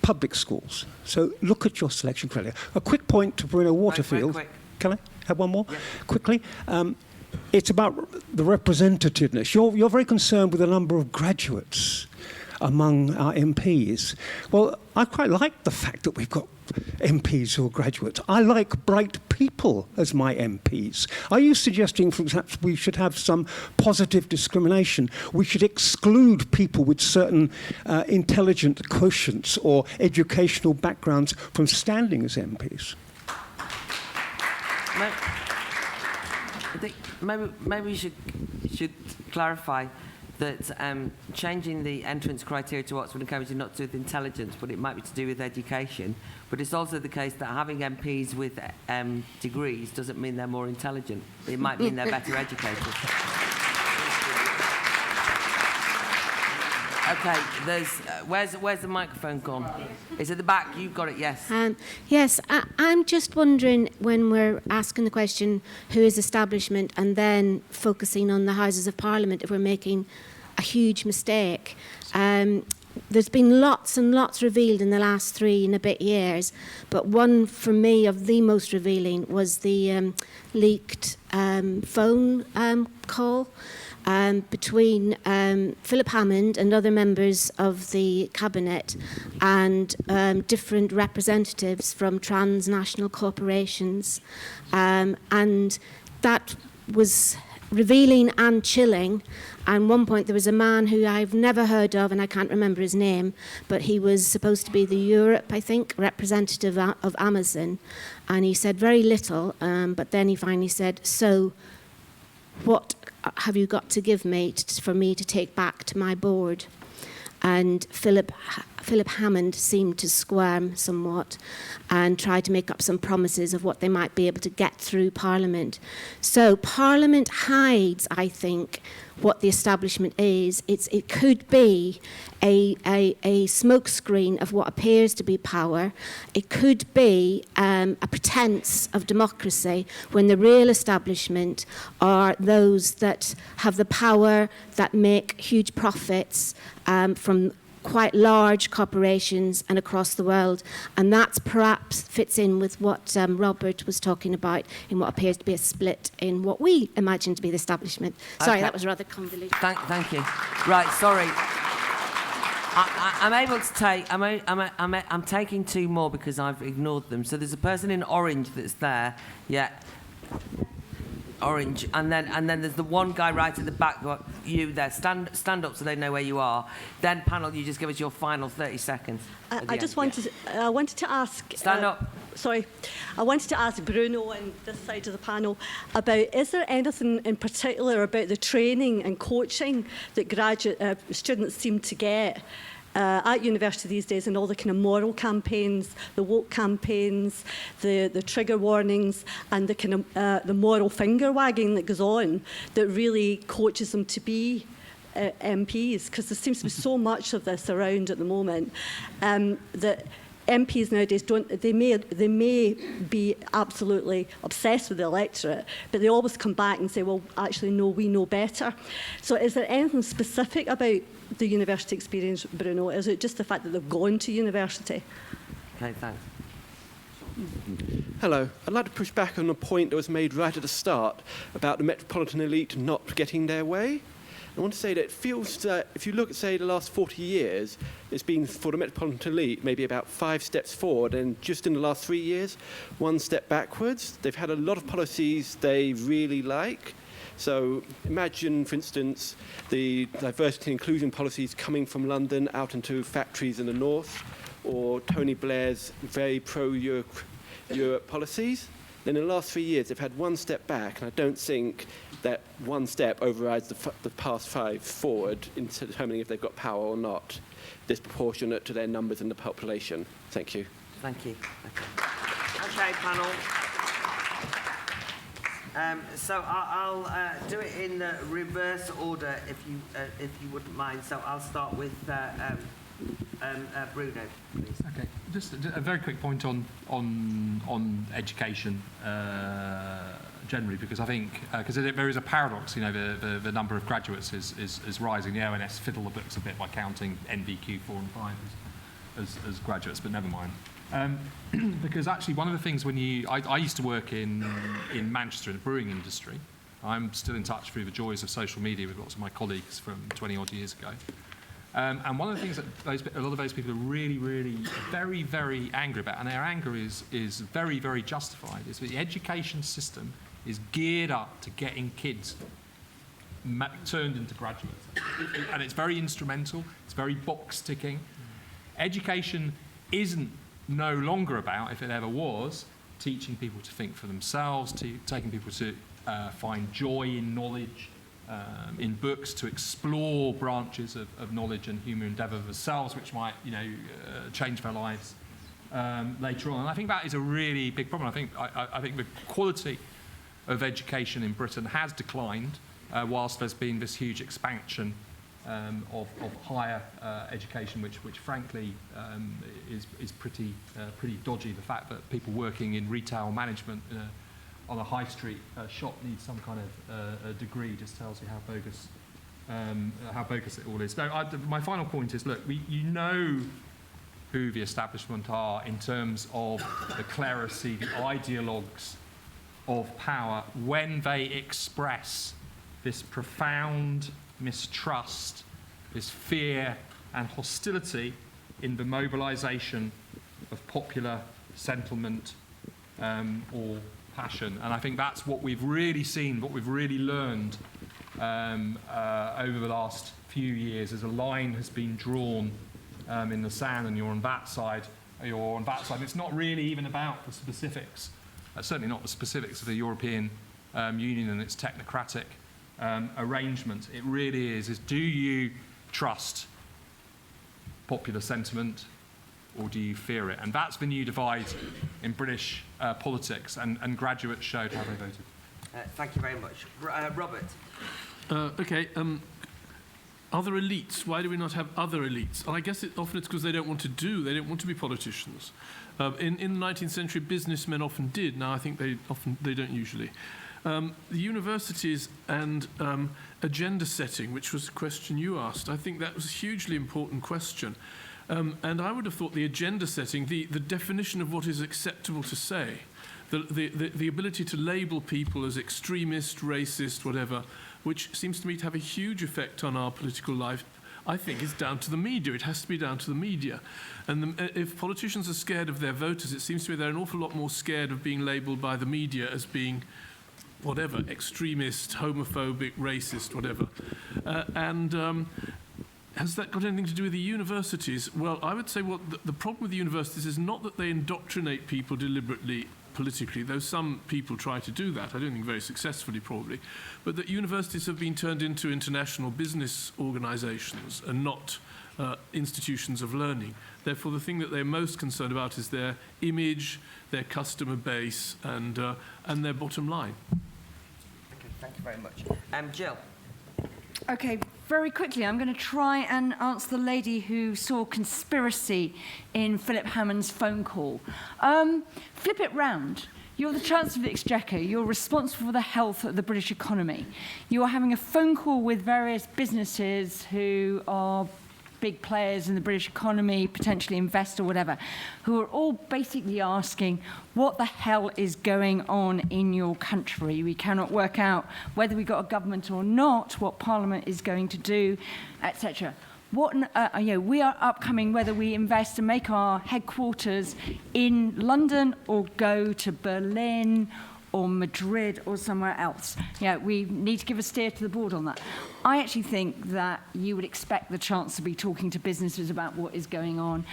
public schools. So look at your selection criteria. A quick point to Bruno Waterfield.
Quick.
Can I have one more?
Yeah.
Quickly. It's about the representativeness. You're very concerned with the number of graduates among our MPs. Well, I quite like the fact that we've got MPs who are graduates. I like bright people as my MPs. Are you suggesting, for example, we should have some positive discrimination? We should exclude people with certain intelligent quotients or educational backgrounds from standing as MPs?
I think maybe we should clarify that changing the entrance criteria to Oxford and Cambridge is not to do with intelligence, but it might be to do with education. But it's also the case that having MPs with degrees doesn't mean they're more intelligent. It might mean they're better educated. Okay, where's the microphone gone? It's at the back. You've got it. Yes.
Yes, I'm just wondering, when we're asking the question, who is establishment, and then focusing on the Houses of Parliament, if we're making a huge mistake. There's been lots and lots revealed in the last 3 and a bit years, but one for me of the most revealing was the leaked phone call between Philip Hammond and other members of the cabinet and different representatives from transnational corporations, and that was revealing and chilling. And one point there was a man who I've never heard of, and I can't remember his name, but he was supposed to be the Europe, I think, representative of Amazon. And he said very little, but then he finally said, so what have you got to give me for me to take back to my board? And Philip Hammond seemed to squirm somewhat and tried to make up some promises of what they might be able to get through Parliament. So Parliament hides, I think, what the establishment is. It could be a smokescreen of what appears to be power. It could be a pretense of democracy when the real establishment are those that have the power, that make huge profits from quite large corporations and across the world. And that perhaps fits in with what Robert was talking about in what appears to be a split in what we imagine to be the establishment. Sorry,
Okay.
that was rather convoluted.
Thank you. Right, sorry. I'm able to take. I'm taking two more because I've ignored them. So there's a person in orange that's there. Yeah. Orange, and then there's the one guy right at the back. You there? Stand up so they know where you are. Then panel, you just give us your final 30 seconds.
I just wanted to ask.
Stand up.
Sorry, I wanted to ask Bruno and this side of the panel about: is there anything in particular about the training and coaching that graduate students seem to get at university these days, and all the kind of moral campaigns, the woke campaigns, the trigger warnings, and the kind of the moral finger wagging that goes on, that really coaches them to be MPs? Because there seems to be so much of this around at the moment that MPs nowadays they may be absolutely obsessed with the electorate, but they always come back and say, well, actually, no, we know better. So is there anything specific about the university experience, Bruno? Is it just the fact that they've gone to university?
Okay, thanks.
Hello. I'd like to push back on a point that was made right at the start about the metropolitan elite not getting their way. I want to say that it feels that if you look at, say, the last 40 years, it's been for the metropolitan elite maybe about 5 steps forward, and just in the last 3 years, 1 step backwards. They've had a lot of policies they really like. So imagine, for instance, the diversity and inclusion policies coming from London out into factories in the north, or Tony Blair's very pro-Europe policies. Then in the last 3 years, they've had 1 step back, and I don't think that 1 step overrides the past 5 forward in determining if they've got power or not, disproportionate to their numbers in the population. Thank you.
Thank you. Okay, panel. So I'll do it in the reverse order, if you wouldn't mind. So I'll start with Bruno, please.
Okay, just a very quick point on education generally, because I think because there is a paradox. You know, the number of graduates is rising. The ONS fiddle the books a bit by counting NVQ 4 and 5 as graduates, but never mind. Because actually, one of the things when I used to work in Manchester in the brewing industry. I'm still in touch through the joys of social media with lots of my colleagues from 20 odd years ago. And one of the things that a lot of those people are really, really very, very angry about, and their anger is very, very justified, is that the education system is geared up to getting kids turned into graduates. And it's very instrumental, it's very box ticking. Education isn't no longer about, if it ever was, teaching people to think for themselves, taking people to find joy in knowledge, in books, to explore branches of knowledge and human endeavour themselves, which might, change their lives later on. And I think that is a really big problem. I think the quality of education in Britain has declined, whilst there's been this huge expansion of higher education, which frankly is pretty dodgy. The fact that people working in retail management on a high street shop needs some kind of a degree just tells you how bogus it all is. No, my final point is, look, you know who the establishment are in terms of the clerisy, the ideologues of power, when they express this profound mistrust, this fear and hostility in the mobilisation of popular sentiment or passion. And I think that's what we've really seen, what we've really learned over the last few years, as a line has been drawn in the sand, and you're on that side, you're on that side. It's not really even about the specifics, certainly not the specifics of the European Union and its technocratic arrangement. It really is do you trust popular sentiment, or do you fear it? And that's the new divide in British politics, and graduates showed how they voted.
Thank you very much. Robert.
Okay. Other elites. Why do we not have other elites? And I guess often it's because they don't want to be politicians. In the 19th century, businessmen often did. Now I think they don't usually. The universities and agenda setting, which was a question you asked, I think that was a hugely important question. And I would have thought the agenda setting, the definition of what is acceptable to say, the ability to label people as extremist, racist, whatever, which seems to me to have a huge effect on our political life, I think is down to the media. It has to be down to the media. And if politicians are scared of their voters, it seems to me they're an awful lot more scared of being labelled by the media as being whatever, extremist, homophobic, racist, whatever. Has that got anything to do with the universities? Well, I would say the problem with the universities is not that they indoctrinate people deliberately politically, though some people try to do that, I don't think very successfully probably, but that universities have been turned into international business organisations and not institutions of learning. Therefore, the thing that they're most concerned about is their image, their customer base, and their bottom line.
Okay, thank you very much. Jill.
Okay, very quickly, I'm going to try and answer the lady who saw conspiracy in Philip Hammond's phone call. Flip it round. You're the Chancellor of the Exchequer. You're responsible for the health of the British economy. You are having a phone call with various businesses who are big players in the British economy, potentially invest or whatever, who are all basically asking what the hell is going on in your country. We cannot work out whether we've got a government or not, what Parliament is going to do, etc. We are upcoming whether we invest and make our headquarters in London or go to Berlin or Madrid or somewhere else. We need to give a steer to the board on that. I actually think that you would expect the Chancellor to be talking to businesses about what is going on.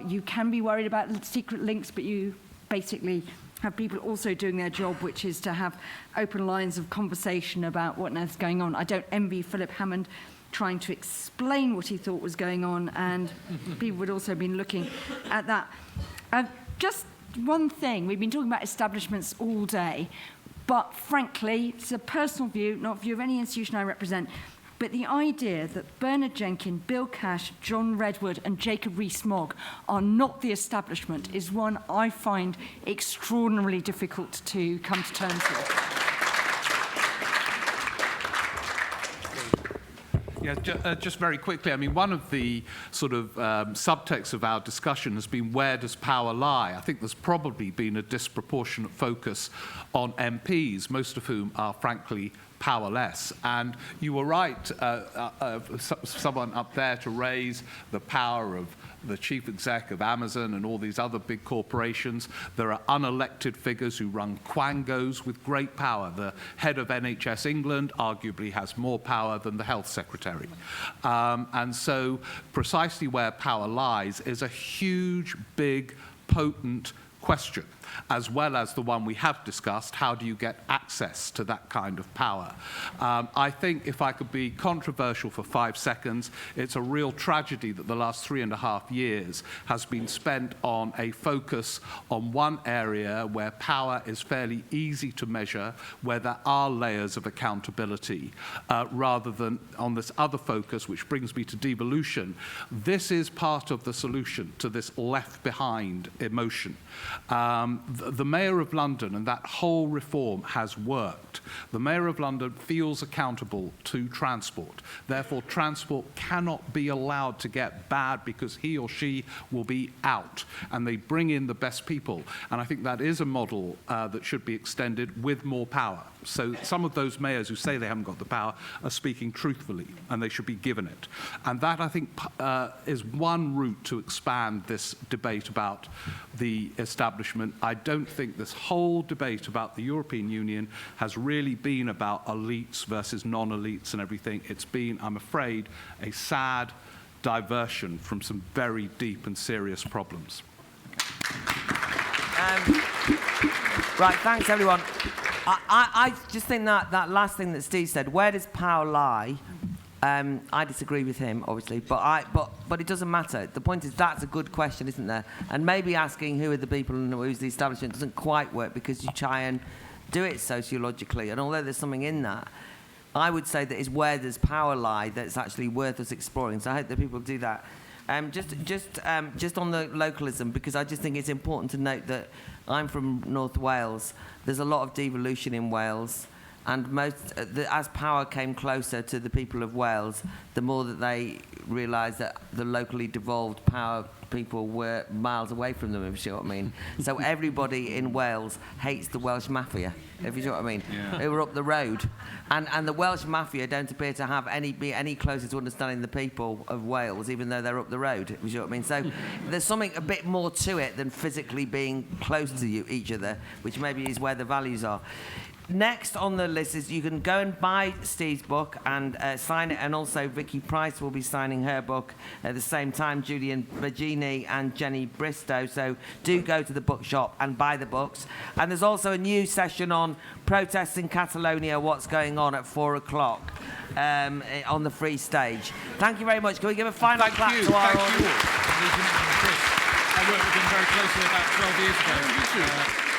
You can be worried about secret links, but you basically have people also doing their job, which is to have open lines of conversation about what is going on. I don't envy Philip Hammond trying to explain what he thought was going on, and people would also have been looking at that. Just one thing, we've been talking about establishments all day, but frankly, it's a personal view, not a view of any institution I represent, but the idea that Bernard Jenkins, Bill Cash, John Redwood and Jacob Rees-Mogg are not the establishment is one I find extraordinarily difficult to come to terms with.
Yeah, just very quickly, I mean, one of the sort of subtexts of our discussion has been, where does power lie? I think there's probably been a disproportionate focus on MPs, most of whom are frankly powerless. And you were right, someone up there, to raise the power of the chief exec of Amazon and all these other big corporations. There are unelected figures who run quangos with great power. The head of NHS England arguably has more power than the health secretary. And so precisely where power lies is a huge, big, potent question, as well as the one we have discussed: how do you get access to that kind of power? I think, if I could be controversial for 5 seconds, it's a real tragedy that the last 3.5 years has been spent on a focus on one area where power is fairly easy to measure, where there are layers of accountability, rather than on this other focus, which brings me to devolution. This is part of the solution to this left behind emotion. The Mayor of London and that whole reform has worked. The Mayor of London feels accountable to transport. Therefore, transport cannot be allowed to get bad because he or she will be out. And they bring in the best people. And I think that is a model that should be extended with more power. So some of those mayors who say they haven't got the power are speaking truthfully, and they should be given it. And that, I think, is one route to expand this debate about the establishment. I don't think this whole debate about the European Union has really been about elites versus non-elites and everything. It's been, I'm afraid, a sad diversion from some very deep and serious problems.
Right, thanks everyone. I just think that last thing that Steve said, where does power lie? I disagree with him, obviously, but it doesn't matter. The point is that's a good question, isn't there? And maybe asking who are the people and who's the establishment doesn't quite work because you try and do it sociologically. And although there's something in that, I would say that is where does power lie that's actually worth us exploring. So I hope that people do that. Just on the localism, because I just think it's important to note that I'm from North Wales. There's a lot of devolution in Wales. And as power came closer to the people of Wales, the more that they realised that the locally devolved power people were miles away from them, if you see what I mean. So everybody in Wales hates the Welsh Mafia, if you see what I mean.
Yeah.
They were up the road. And the Welsh Mafia don't appear to have be any closer to understanding the people of Wales, even though they're up the road, if you see what I mean. So there's something a bit more to it than physically being close to each other, which maybe is where the values are. Next on the list is you can go and buy Steve's book and sign it, and also Vicky Price will be signing her book at the same time, Julian Bagini and Jenny Bristow. So do go to the bookshop and buy the books. And there's also a new session on protests in Catalonia, what's going on at 4 o'clock on the free stage. Thank you very much. Can we give a final clap to our audience?
I worked with him very closely about 12 years ago.